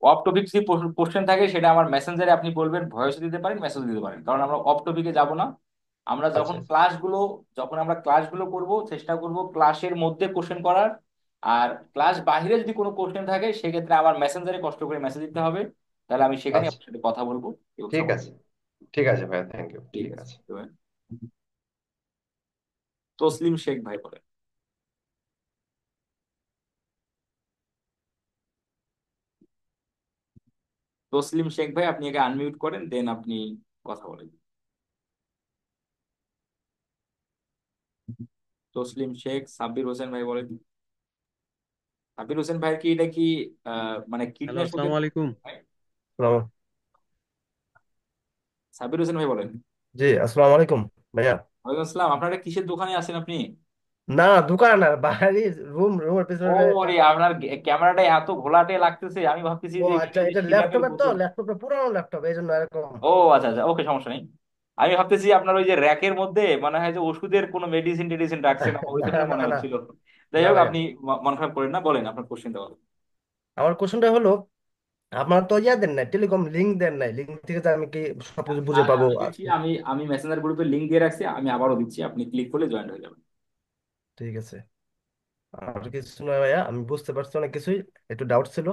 অফ টপিক যদি কোশ্চেন থাকে সেটা আমার মেসেঞ্জারে আপনি বলবেন, ভয়েস দিতে পারেন, মেসেজ দিতে পারেন, কারণ আমরা অফ টপিকে যাব না। আমরা আচ্ছা যখন আমরা ক্লাসগুলো করব, চেষ্টা করব ক্লাসের মধ্যে কোশ্চেন করার। আর ক্লাস বাইরে যদি কোনো কোশ্চেন থাকে সেক্ষেত্রে আমার মেসেঞ্জারে কষ্ট করে মেসেজ দিতে হবে, তাহলে আমি সেখানে আচ্ছা, আপনার সাথে কথা বলবো এবং ঠিক সমাধান। আছে, ঠিক আছে ভাইয়া, থ্যাংক ইউ, ঠিক ঠিক আছে। আছে। তসলিম শেখ ভাই বলেন। তসলিম শেখ ভাই, আপনি একে আনমিউট করেন, দেন আপনি কথা বলেন। তসলিম শেখ। সাব্বির হোসেন ভাই বলেন। সাব্বির হোসেন ভাইয়ের কি এটা কি মানে হ্যালো, কীটনাশকের আসসালামু আলাইকুম। ভাই? সালাম। সাব্বির হোসেন ভাই বলেন। জি, আসসালামু আলাইকুম ভাইয়া। ওয়ালাইকুম আসসালাম। আপনারা কিসের দোকানে আছেন আপনি? না, দোকান না, বাড়ি, রুমের ও পিছনে রে, আপনার ক্যামেরাটা এত ঘোলাটে লাগতেছে, আমি ভাবতেছি ও যে আচ্ছা, ভিতরে এটা সিরাপের ল্যাপটপের, তো বোতল। ল্যাপটপটা পুরানো ল্যাপটপ, এই জন্য এরকম। ও আচ্ছা আচ্ছা, ওকে, সমস্যা নেই। আমি ভাবতেছি আপনার ওই যে র্যাকের মধ্যে মনে হয় যে ওষুধের কোনো মেডিসিন টেডিসিন রাখছেন, আমার ওই না ধরনের না মনে না, হচ্ছিল। যাই না হোক, ভাইয়া। আপনি মন খারাপ করেন না, বলেন আপনার কোশ্চেনটা বলেন। আমার কোশ্চেনটা হলো, আপনার তো ইয়া দেন নাই, টেলিকম লিঙ্ক দেন নাই, লিঙ্ক থেকে যে আমি কি সবকিছু বুঝে পাবো? আমি দিচ্ছি, আমি মেসেঞ্জার গ্রুপে লিংক দিয়ে রাখছি, আমি আবারও দিচ্ছি, আপনি ক্লিক করলে জয়েন হয়ে যাবেন। ঠিক আছে। আর কিছু নয় ভাইয়া, আমি বুঝতে পারছি অনেক কিছুই, একটু ডাউট ছিল।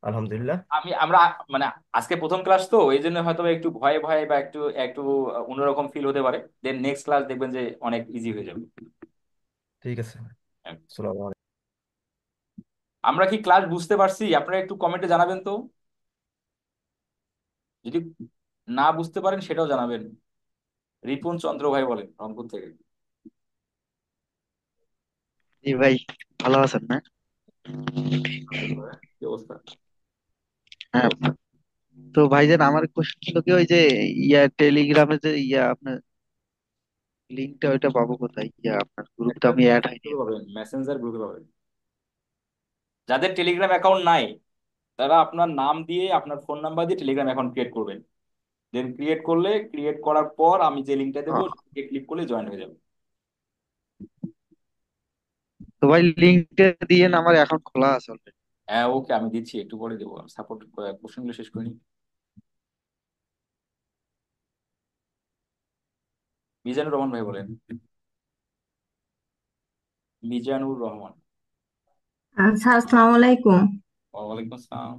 আলহামদুলিল্লাহ। আমরা মানে আজকে প্রথম ক্লাস তো এই জন্য হয়তো একটু ভয়ে ভয়ে বা একটু একটু অন্যরকম ফিল হতে পারে, দেন নেক্সট ক্লাস দেখবেন যে অনেক ইজি হয়ে যাবে। ঠিক আছে। আসসালামু আলাইকুম। আমরা কি ক্লাস বুঝতে পারছি? আপনারা একটু কমেন্টে জানাবেন তো, যদি না বুঝতে পারেন সেটাও জানাবেন। রিপুন চন্দ্র ভাই বলেন রংপুর থেকে। জি ভাই, ভালো আছেন না? আলহামদুলিল্লাহ ভাই। কি অবস্থা? হ্যাঁ। তো ভাইজান, আমার কোশ্চেন ছিল কি, ওই যে টেলিগ্রামে যে আপনার লিঙ্কটা, ওইটা পাবো কোথায়? আপনার গ্রুপ তো একটা আমি অ্যাড হয়নি গ্রুপে এখন। পাবেন, মেসেঞ্জার গ্রুপে পাবেন। যাদের টেলিগ্রাম অ্যাকাউন্ট নাই তারা আপনার নাম দিয়ে আপনার ফোন নাম্বার দিয়ে টেলিগ্রাম অ্যাকাউন্ট ক্রিয়েট করবেন। দেন ক্রিয়েট করার পর আমি যে লিঙ্কটা দেবো আহ, সেটাকে ক্লিক করলে জয়েন হয়ে যাবে। তো ভাই, লিঙ্কটা দিয়ে আমার অ্যাকাউন্ট খোলা আছে অলরেডি। হ্যাঁ, ওকে, আমি দিচ্ছি, একটু পরে দেবো। সাপোর্ট কোশ্চেনগুলো শেষ করিনি। মিজানুর রহমান ভাই বলেন। মিজানুর রহমান। স্যার আসসালামু আলাইকুম। ওয়ালাইকুম আসসালাম।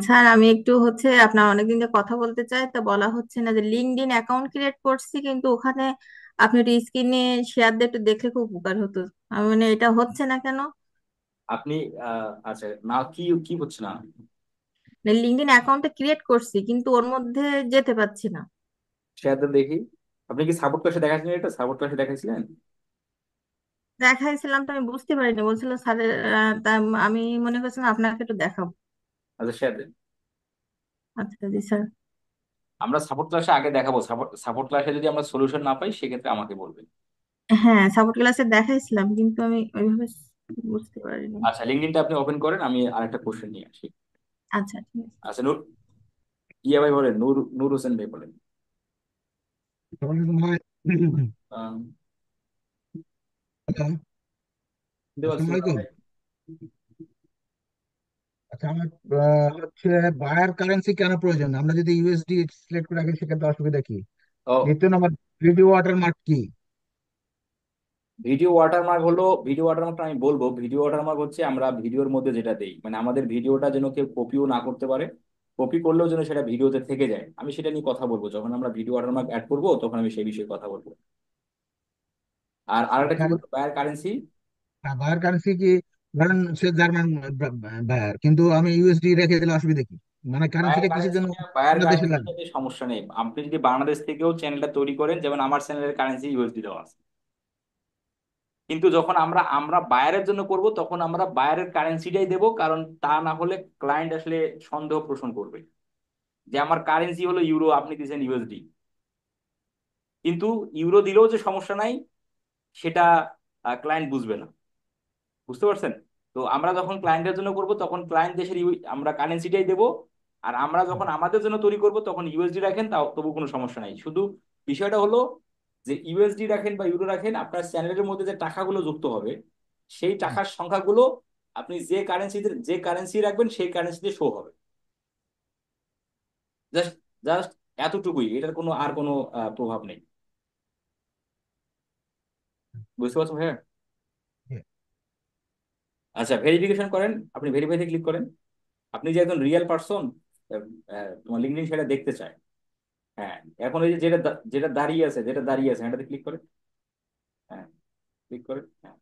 স্যার আমি একটু আপনার অনেকদিন ধরে কথা বলতে চাই, তা বলা হচ্ছে না যে লিঙ্কডইন অ্যাকাউন্ট ক্রিয়েট করছি, কিন্তু ওখানে আপনি একটু স্ক্রিনে শেয়ার দিয়ে একটু দেখলে খুব উপকার হতো। আমি মানে এটা হচ্ছে না কেন? আপনি আচ্ছা, না কি কি হচ্ছে না? লিঙ্কডইন অ্যাকাউন্টটা ক্রিয়েট করছি কিন্তু ওর মধ্যে যেতে পারছি না। শেয়ার দেন দেখি। আপনি কি সাপোর্ট ক্লাসে দেখাচ্ছিলেন? এটা সাপোর্ট ক্লাসে দেখাচ্ছিলেন? দেখাইছিলাম তো, আমি বুঝতে পারিনি, বলছিল স্যারের আমি মনে করছিলাম আপনাকে একটু দেখাবো। আচ্ছা, শেয়ার দেন। আচ্ছা জি স্যার। আমরা সাপোর্ট ক্লাসে আগে দেখাবো। সাপোর্ট ক্লাসে যদি আমরা সলিউশন না পাই সেক্ষেত্রে আমাকে বলবেন। হ্যাঁ, সাপোর্ট ক্লাসে দেখাইছিলাম কিন্তু আমি ওইভাবে বুঝতে পারিনি। আচ্ছা, লিঙ্কডইনটা আপনি ওপেন করেন, আমি আরেকটা কোশ্চেন নিয়ে আসি। আচ্ছা ঠিক আছে। আচ্ছা, নূর ইয়া ভাই বলেন, নূর নূর হোসেন ভাই বলেন। আসসালামু আলাইকুম ভাই। আহ, হ্যালো, শুনতে পাচ্ছি আসসালামু না আলাইকুম। ভাই। আচ্ছা, আমার হচ্ছে বায়ার কারেন্সি কেন প্রয়োজন? আমরা যদি ইউএসডি সিলেক্ট করে রাখি সেক্ষেত্রে অসুবিধা কি? ও, দ্বিতীয় নম্বর, ভিডিও ওয়াটারমার্ক কি? ভিডিও ওয়াটারমার্কটা আমি বলবো। ভিডিও ওয়াটারমার্ক হচ্ছে আমরা ভিডিওর মধ্যে যেটা দেই, মানে আমাদের ভিডিওটা যেন কেউ কপিও না করতে পারে। কপি করলেও যেন সেটা ভিডিওতে থেকে যায়, আমি সেটা নিয়ে কথা বলবো। যখন আমরা ভিডিও ওয়াটারমার্ক অ্যাড করবো তখন আমি সেই বিষয়ে কথা বলবো। আর আরেকটা কি বলবো, বায়ার কারেন্সি। বায়ার কারেন্সি কি? ধরেন সে জার্মান বায়ার, কিন্তু আমি ইউএসডি রেখে দিলে অসুবিধা কি? মানে কারেন্সিটা কিসের জন্য বায়ার অন্য দেশে লাগবে? কারেন্সিটাতে সমস্যা নেই। আপনি যদি বাংলাদেশ থেকেও চ্যানেলটা তৈরি করেন, যেমন আমার চ্যানেলের কারেন্সি ইউএসডি দেওয়া আছে, কিন্তু যখন আমরা আমরা বায়ারের জন্য করব তখন আমরা বায়ারের কারেন্সিটাই দেব, কারণ তা না হলে ক্লায়েন্ট আসলে সন্দেহ পোষণ করবে যে আমার কারেন্সি হলো ইউরো, আপনি দিয়েছেন ইউএসডি। কিন্তু ইউরো দিলেও যে সমস্যা নাই সেটা ক্লায়েন্ট বুঝবে না। বুঝতে পারছেন? তো আমরা যখন ক্লায়েন্টের জন্য করব তখন ক্লায়েন্ট দেশের আমরা কারেন্সিটাই দেব। আর আমরা যখন আমাদের জন্য তৈরি করব তখন ইউএসডি রাখেন, তাও তবু কোনো সমস্যা নাই। শুধু বিষয়টা হলো যে ইউএসডি রাখেন বা ইউরো রাখেন, আপনার চ্যানেলের মধ্যে যে টাকাগুলো যুক্ত হবে সেই টাকার সংখ্যাগুলো আপনি যে কারেন্সি রাখবেন সেই কারেন্সিতে শো হবে। জাস্ট জাস্ট এতটুকুই, এটার কোনো আর কোনো প্রভাব নেই। বুঝতে পারছো ভাইয়া? হ্যাঁ। আচ্ছা, ভেরিফিকেশন করেন, আপনি ভেরিফাইতে ক্লিক করেন। আপনি যে একজন রিয়েল পার্সন, তোমার লিঙ্কডইন সেটা দেখতে চায়। হ্যাঁ, এখন এই যে যেটা দাঁড়িয়ে আছে, এটাতে ক্লিক করেন। হ্যাঁ, ক্লিক করেন। হ্যাঁ,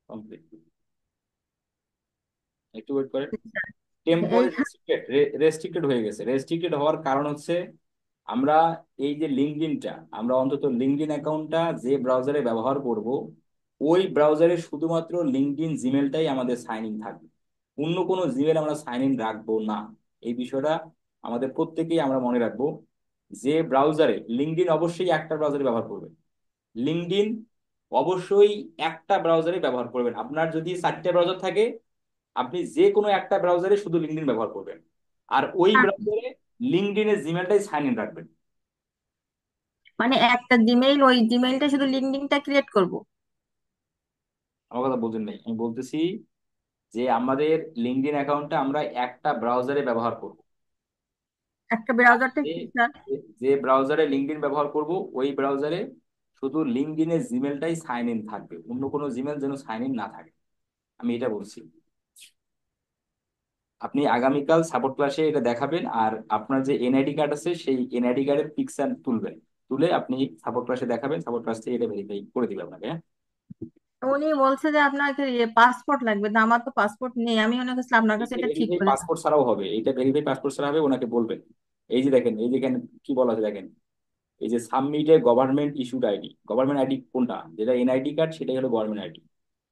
কমপ্লিট। একটু ওয়েট করেন। টেম্পোরারি এইখানে রেস্ট্রিক্টেড হয়ে গেছে। রেস্ট্রিক্টেড হওয়ার কারণ হচ্ছে আমরা এই যে লিঙ্কডইনটা, আমরা অন্তত লিঙ্কডইন অ্যাকাউন্টটা যে ব্রাউজারে ব্যবহার করব, ওই ব্রাউজারে শুধুমাত্র লিঙ্কডইন জিমেলটাই আমাদের সাইন ইন থাকবে। অন্য কোনো জিমেল আমরা সাইন ইন রাখবো না। এই বিষয়টা আমাদের প্রত্যেকেই আমরা মনে রাখবো। যে ব্রাউজারে লিঙ্কডইন, অবশ্যই একটা ব্রাউজারে ব্যবহার করবেন। লিঙ্কডইন অবশ্যই একটা ব্রাউজারে ব্যবহার করবেন। আপনার যদি 4টে ব্রাউজার থাকে, আপনি যে কোনো একটা ব্রাউজারে শুধু লিঙ্কডইন ব্যবহার করবেন, আর ওই ব্রাউজারে লিঙ্কডইনের জিমেলটাই সাইন ইন রাখবেন। মানে একটা জিমেইল, ওই জিমেইলটা শুধু লিঙ্কডইনটা ক্রিয়েট করব। আমার কথা বুঝেন নাই, আমি বলতেছি যে আমাদের লিঙ্কডইন অ্যাকাউন্টটা আমরা একটা ব্রাউজারে ব্যবহার করব। একটা আর ব্রাউজারটা যে কি স্যার? যে ব্রাউজারে লিঙ্কডইন ব্যবহার করব, ওই ব্রাউজারে শুধু লিঙ্কডইনের জিমেলটাই সাইন ইন থাকবে, অন্য কোনো জিমেল যেন সাইন ইন না থাকে। আমি এটা বলছি। আপনি আগামীকাল সাপোর্ট ক্লাসে এটা দেখাবেন, আর আপনার যে এনআইডি কার্ড আছে সেই এনআইডি কার্ডের পিকচার তুলবেন। তুলে আপনি সাপোর্ট ক্লাসে দেখাবেন, সাপোর্ট ক্লাস থেকে এটা ভেরিফাই করে দিবে আপনাকে, হ্যাঁ? উনি বলছে যে আপনাকে পাসপোর্ট লাগবে, না আমার তো পাসপোর্ট নেই। আমি ওনার কাছে, আপনার কাছে এটা এটা ঠিক ভেরিফাই বলেছেন? পাসপোর্ট ছাড়াও হবে, এটা ভেরিফাই পাসপোর্ট ছাড়া হবে, ওনাকে বলবেন। এই যে দেখেন, এই যে এখানে কি বলা আছে দেখেন, এই যে submit a government issued ID. Government ID কোনটা? যেটা এনআইডি কার্ড, সেটাই হলো গভর্নমেন্ট আইডি।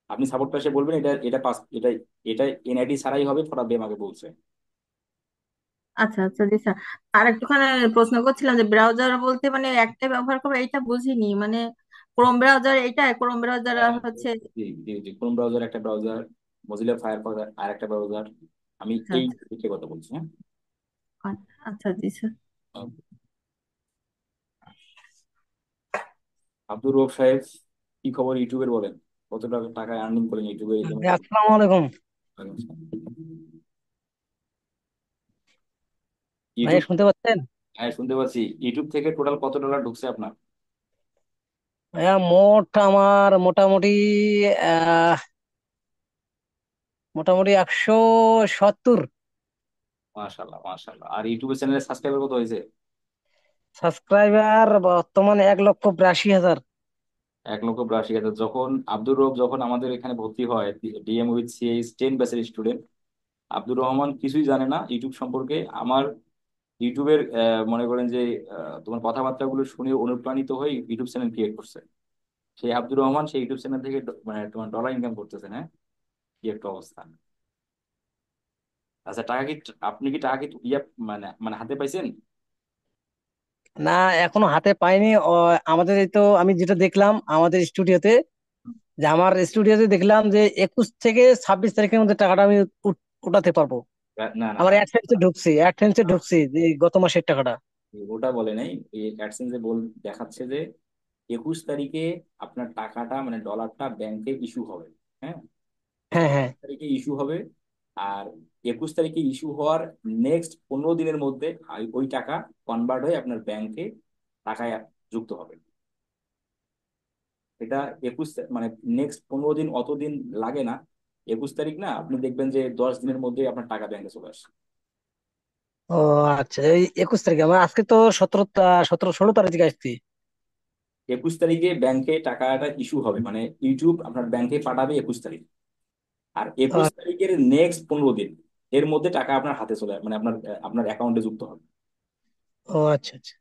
আপনি সাপোর্ট ক্লাসে বলবেন এটা এটা পাস এটা এটা এনআইডি ছাড়াই হবে, ফরাদ আমাকে বলছে। আচ্ছা আচ্ছা, জি স্যার। আর একটুখানি প্রশ্ন করছিলাম যে ব্রাউজার বলতে মানে একটাই ব্যবহার করবো, এইটা বুঝিনি। মানে ক্রোম ব্রাউজার, এইটা ক্রোম ব্রাউজার হ্যাঁ, হচ্ছে? জি জি জি, ক্রোম ব্রাউজার একটা ব্রাউজার, মজিলা ফায়ারফক্স আর একটা ব্রাউজার। আমি আচ্ছা এই আচ্ছা দিকে কথা বলছি, হ্যাঁ। আচ্ছা, জি স্যার। আব্দুর রব সাহেব, কি খবর ইউটিউবের বলেন? কত টাকা টাকা আর্নিং করেন ইউটিউবে এই যে ভাই, আসসালামু আলাইকুম। ভাই, ইউটিউব? শুনতে পাচ্ছেন? হ্যাঁ, শুনতে পাচ্ছি। ইউটিউব থেকে টোটাল কত ডলার ঢুকছে আপনার? ভাইয়া, মোট আমার মোটামুটি আহ মোটামুটি 170। মাশাল্লাহ মাশাল্লাহ। আর ইউটিউবের চ্যানেলের সাবস্ক্রাইবার কত হয়েছে? সাবস্ক্রাইবার বর্তমানে 1,82,000। 1,82,000। যখন আব্দুর রব যখন আমাদের এখানে ভর্তি হয়, ডিএম উইথ সিএইচ 10 ব্যাচের স্টুডেন্ট, আব্দুর রহমান কিছুই জানে না ইউটিউব সম্পর্কে। আমার ইউটিউবের মনে করেন যে তোমার কথাবার্তাগুলো শুনে অনুপ্রাণিত হয়ে ইউটিউব চ্যানেল ক্রিয়েট করছে। সেই আব্দুর রহমান সেই ইউটিউব চ্যানেল থেকে মানে তোমার ডলার ইনকাম করতেছেন, হ্যাঁ। কি একটা অবস্থা! আচ্ছা, টাকা কি, আপনি কি টাকা কি ইয়া মানে মানে হাতে পাইছেন? না, এখনো হাতে পাইনি। আমাদের এই তো আমি যেটা দেখলাম আমাদের স্টুডিওতে, যে আমার স্টুডিওতে দেখলাম যে 21 থেকে 26 তারিখের মধ্যে টাকাটা আমি উঠাতে পারবো। না না আমার না, অ্যাডসেন্সে ঢুকছে যে গত মাসের টাকাটা। ওটা বলে নাই। এই অ্যাডসেন্সে দেখাচ্ছে যে 21 তারিখে আপনার টাকাটা মানে ডলারটা ব্যাংকে ইস্যু হবে, হ্যাঁ। হ্যাঁ, হ্যাঁ। 21 তারিখে ইস্যু হবে। আর 21 তারিখে ইস্যু হওয়ার নেক্সট 15 দিনের মধ্যে ওই টাকা কনভার্ট হয়ে আপনার ব্যাংকে টাকায় যুক্ত হবে। এটা 21 মানে নেক্সট 15 দিন, অতদিন লাগে না। 21 তারিখ না, আপনি দেখবেন যে 10 দিনের মধ্যে আপনার টাকা ব্যাংকে চলে আসে। ও আচ্ছা, এই 21 তারিখে আমার আজকে তো 17, 16 তারিখে আসছি। 21 তারিখে ব্যাংকে টাকাটা ইস্যু হবে, মানে ইউটিউব আপনার ব্যাংকে পাঠাবে 21 তারিখ। আর একুশ আহ, তারিখের নেক্সট 15 দিন এর মধ্যে টাকা আপনার হাতে চলে মানে আপনার আপনার অ্যাকাউন্টে যুক্ত হবে। ও আচ্ছা আচ্ছা।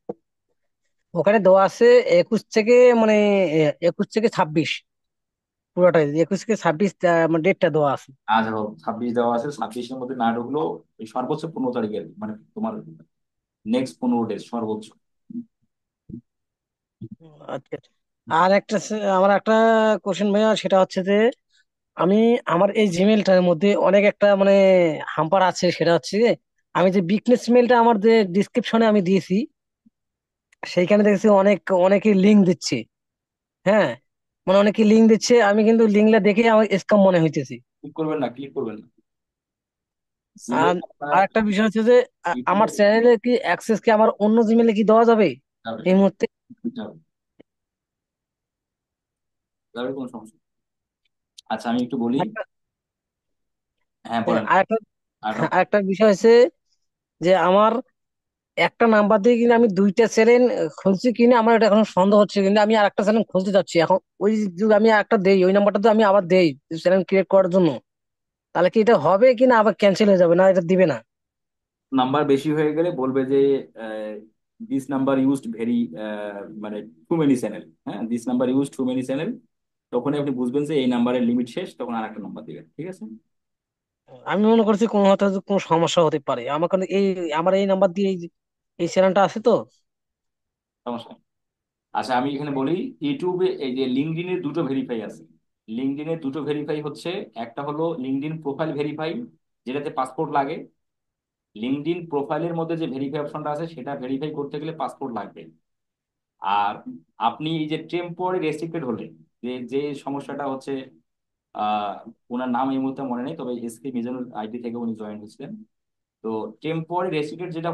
ওখানে দেওয়া আছে 21 থেকে, মানে 21 থেকে 26, পুরোটাই 21 থেকে 26 মানে ডেটটা দেওয়া আছে। আজ 26 দেওয়া আছে, 26-এর মধ্যে না ঢুকলো এই সর্বোচ্চ 15 তারিখের মানে তোমার নেক্সট 15 ডেজ সর্বোচ্চ। আচ্ছা আচ্ছা। আর আমার একটা কোশ্চেন ভাইয়া, সেটা হচ্ছে যে আমি আমার এই জিমেলটার মধ্যে অনেক একটা মানে হাম্পার আছে। সেটা হচ্ছে যে আমি যে বিজনেস মেলটা আমার যে ডিসক্রিপশনে আমি দিয়েছি, সেইখানে দেখছি অনেকে লিঙ্ক দিচ্ছে। হ্যাঁ, মানে অনেকে লিঙ্ক দিচ্ছে, আমি কিন্তু লিঙ্কটা দেখে আমার স্ক্যাম মনে হইতেছে। ক্লিক করবেন না, ক্লিক করবেন না। আর জিমেল আপনার আর একটা বিষয় হচ্ছে যে আমার ইউটিউবে চ্যানেলে কি অ্যাক্সেস কি আমার অন্য জিমেলে কি দেওয়া যাবে যাবে, এই মুহূর্তে? যাবে। যাবে, কোনো সমস্যা নেই। আচ্ছা আমি একটু বলি। একটা হ্যাঁ হ্যাঁ, বলেন। আরেকটা আর আরেকটা বিষয় হচ্ছে যে আমার একটা নাম্বার দিয়ে কিনে আমি দুইটা চ্যানেল খুলছি কিনে আমার এটা এখন সন্দেহ হচ্ছে, কিন্তু আমি আর একটা চ্যানেল খুলতে যাচ্ছি এখন। ওই যদি আমি একটা দেই, ওই নাম্বারটা তো আমি আবার দেই চ্যানেল ক্রিয়েট করার জন্য, তাহলে কি এটা হবে কিনা আবার ক্যান্সেল হয়ে যাবে, না এটা দিবে না? নাম্বার বেশি হয়ে গেলে বলবে যে দিস নাম্বার ইউজড ভেরি, মানে টু মেনি চ্যানেল, হ্যাঁ this number use to many channel, তখনই আপনি বুঝবেন যে এই নাম্বারের লিমিট শেষ, তখন আর একটা নাম্বার দিবেন, ঠিক আছে। আমি মনে করছি কোনো হয়তো কোনো সমস্যা হতে পারে আমার, কারণ এই আমার এই নাম্বার দিয়ে এই চ্যানেলটা আছে তো। সমস্যা নেই। আচ্ছা আমি এখানে বলি, ইউটিউবে এই যে লিঙ্কডইনের দুটো ভেরিফাই আছে। লিঙ্কডইনের দুটো ভেরিফাই হচ্ছে, একটা হলো লিঙ্কডইন প্রোফাইল ভেরিফাই, যেটাতে পাসপোর্ট লাগে। লিঙ্কডইন প্রোফাইলের মধ্যে যে ভেরিফাই অপশনটা আছে সেটা ভেরিফাই করতে গেলে পাসপোর্ট লাগবে। আর আপনি এই যে টেম্পোরারি রেস্ট্রিক্টেড হলে, যে যে সমস্যাটা হচ্ছে, আহ ওনার নাম এই মুহূর্তে মনে নেই, তবে এসকে মিজানুর আইডি থেকে উনি জয়েন হয়েছিলেন। তো টেম্পোরারি রেস্ট্রিক্টেড যেটা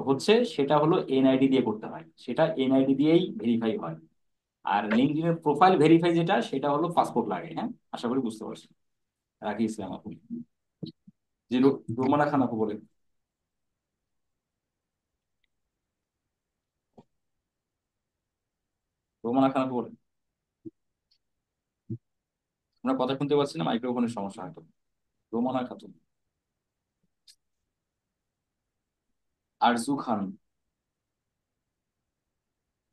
হচ্ছে সেটা হলো এনআইডি দিয়ে করতে হয়, সেটা এনআইডি দিয়েই ভেরিফাই হয়। আর লিঙ্কডইনের প্রোফাইল ভেরিফাই যেটা, সেটা হলো পাসপোর্ট লাগে। হ্যাঁ, আশা করি বুঝতে পারছেন। রাখি ইসলাম আপু, যে রোমানা খান আপু বলেন। রোমানা খান আপু বলেন। আমরা কথা শুনতে পাচ্ছি না, মাইক্রোফোনের সমস্যা হয়তো। রোমানা খাতুন, আরজু খান,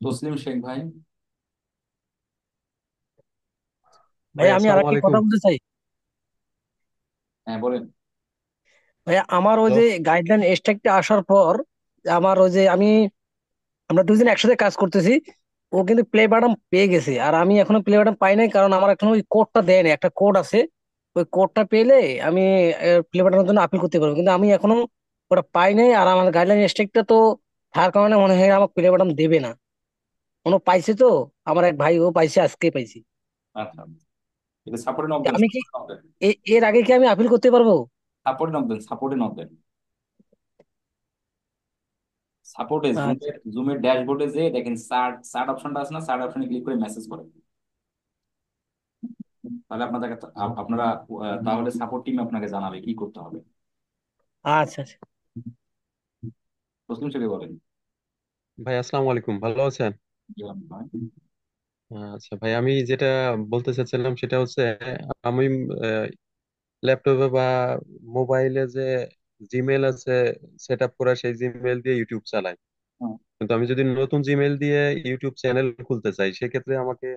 তসলিম শেখ ভাই। ভাই ভাই আমি আর আসসালামু একটা কথা আলাইকুম। বলতে চাই। হ্যাঁ বলেন। ভাই আমার ওই হ্যালো। যে গাইডলাইন স্ট্রাকটা আসার পর আমার ওই যে আমরা দুজন একসাথে কাজ করতেছি, ও কিন্তু প্লে বাটন পেয়ে গেছে আর আমি এখনো প্লে বাটন পাই নাই, কারণ আমার এখন ওই কোডটা দেয় না, একটা কোড আছে। ওই কোডটা পেলে আমি প্লে বাটনের জন্য আপিল করতে পারবো, কিন্তু আমি এখনো ওটা পাই নাই। আর আমার গাইডলাইন স্ট্রিক্টটা তো থাকার কারণে মনে হয় আমার প্লে বাটন দেবে না। কোনো পাইছে তো, আমার এক ভাই ও পাইছে, আজকে পাইছি। আচ্ছা, এটা সাপোর্টে নক দেন, আমি কি সাপোর্টে নক দেন, এর আগে কি আমি আপিল করতে পারবো? সাপোর্টে নক দেন, সাপোর্টে নক দেন। সাপোর্টে আচ্ছা, জুমের ড্যাশবোর্ডে যে দেখেন সার্ট সার্ট অপশনটা আছে না, সার্ট অপশনে ক্লিক করে মেসেজ করেন। তাহলে আপনাদের আপনারা তাহলে সাপোর্ট টিম আপনাকে জানাবে কি করতে হবে। আচ্ছা, আচ্ছা। তসলিম শেখে বলেন। ভাই আসসালামু আলাইকুম, ভালো আছেন? জি, আপনি বলেন। আচ্ছা ভাই, আমি যেটা বলতে চাচ্ছিলাম সেটা হচ্ছে, আমি ল্যাপটপে বা মোবাইলে যে জিমেল আছে সেট আপ করা, সেই জিমেল দিয়ে ইউটিউব চালাই। হুম, কিন্তু আমি যদি নতুন জিমেল দিয়ে ইউটিউব চ্যানেল খুলতে চাই, সেক্ষেত্রে আমাকে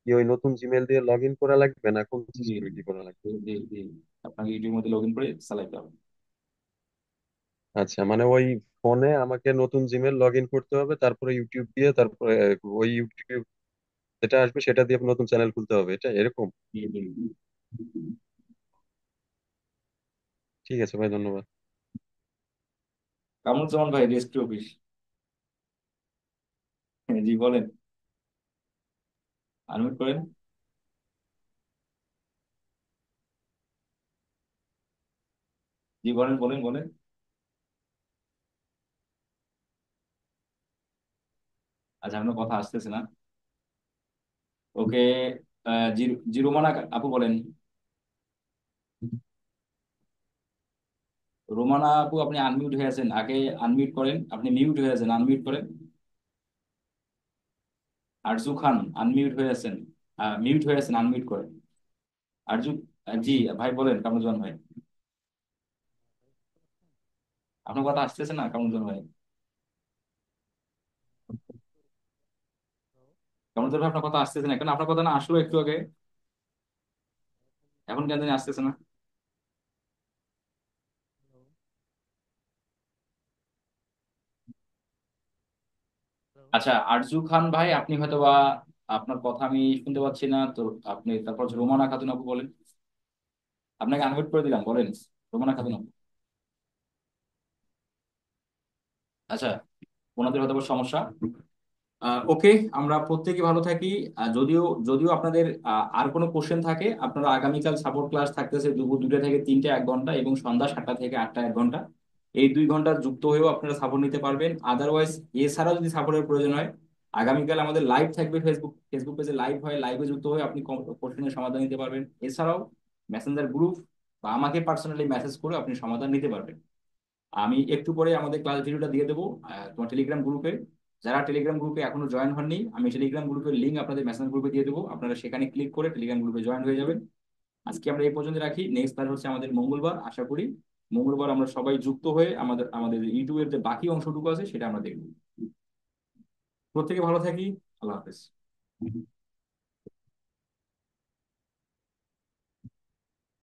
কি ওই নতুন জিমেল দিয়ে লগ ইন করা লাগবে, না কোন জি সিস্টেমে কি করা লাগবে? জি জি জি। আপনাকে ইউটিউবের মধ্যে লগ ইন করে চালাইতে হবে। আচ্ছা, মানে ওই ফোনে আমাকে নতুন জিমেল লগ ইন করতে হবে, তারপরে ইউটিউব দিয়ে, তারপরে ওই ইউটিউব যেটা আসবে সেটা দিয়ে নতুন চ্যানেল খুলতে হবে, এটা এরকম? জি জি জি। ঠিক আছে ভাই, ধন্যবাদ। কামরুজ্জামান ভাই, রেস্ট্রি অফিস। জি বলেন, আনমিউট করেন। জি বলেন বলেন বলেন। আচ্ছা আপনার কথা আসতেছে না। ওকে। জিরোমানা আপু বলেন। রোমানা আপু আপনি আনমিউট হয়ে আছেন, আগে আনমিউট করেন, আপনি মিউট হয়ে আছেন, আনমিউট করেন। আরজু খান আনমিউট হয়ে আছেন, মিউট হয়ে আছেন, আনমিউট করেন। আরজু, জি ভাই বলেন, কামরুজ্জামান ভাই। আপনার কথা আসতেছে না কামরুজ্জামান ভাই। কামরুজ্জামান ভাই আপনার কথা আসতেছে না কেন? আপনার কথা না আসলো একটু আগে, এখন কেন জানি আসতেছে না। আচ্ছা আরজু খান ভাই, আপনি হয়তো বা আপনার কথা আমি শুনতে পাচ্ছি না তো। আপনি তারপর হচ্ছে রোমানা খাতুন আপু বলেন। আপনাকে আনমিউট করে দিলাম, বলেন রোমানা খাতুন আপু। আচ্ছা, ওনাদের হয়তো বা সমস্যা। ওকে, আমরা প্রত্যেকে ভালো থাকি। যদিও যদিও আপনাদের আর কোনো কোশ্চেন থাকে, আপনারা আগামীকাল সাপোর্ট ক্লাস থাকতেছে দুপুর 2টা থেকে 3টে 1 ঘন্টা, এবং সন্ধ্যা 7টা থেকে 8টা 1 ঘন্টা। এই 2 ঘন্টা যুক্ত হয়েও আপনারা সাপোর্ট নিতে পারবেন। আদারওয়াইজ এছাড়াও যদি সাপোর্টের প্রয়োজন হয়, আগামীকাল আমাদের লাইভ থাকবে, ফেসবুক ফেসবুক পেজে লাইভ হয়, লাইভে যুক্ত হয়ে আপনি কোশ্চেনের সমাধান নিতে পারবেন। এছাড়াও মেসেঞ্জার গ্রুপ বা আমাকে পার্সোনালি মেসেজ করে আপনি সমাধান নিতে পারবেন। আমি একটু পরে আমাদের ক্লাস ভিডিওটা দিয়ে দেবো তোমার টেলিগ্রাম গ্রুপে। যারা টেলিগ্রাম গ্রুপে এখনো জয়েন হননি, আমি টেলিগ্রাম গ্রুপের লিঙ্ক আপনাদের মেসেঞ্জার গ্রুপে দিয়ে দেবো, আপনারা সেখানে ক্লিক করে টেলিগ্রাম গ্রুপে জয়েন হয়ে যাবেন। আজকে আমরা এই পর্যন্ত রাখি, নেক্সট ক্লাস হচ্ছে আমাদের মঙ্গলবার। আশা করি মঙ্গলবার আমরা সবাই যুক্ত হয়ে আমাদের আমাদের ইউটিউবের যে বাকি অংশটুকু আছে সেটা আমরা দেখবো। প্রত্যেকে ভালো থাকি। আল্লাহ হাফেজ।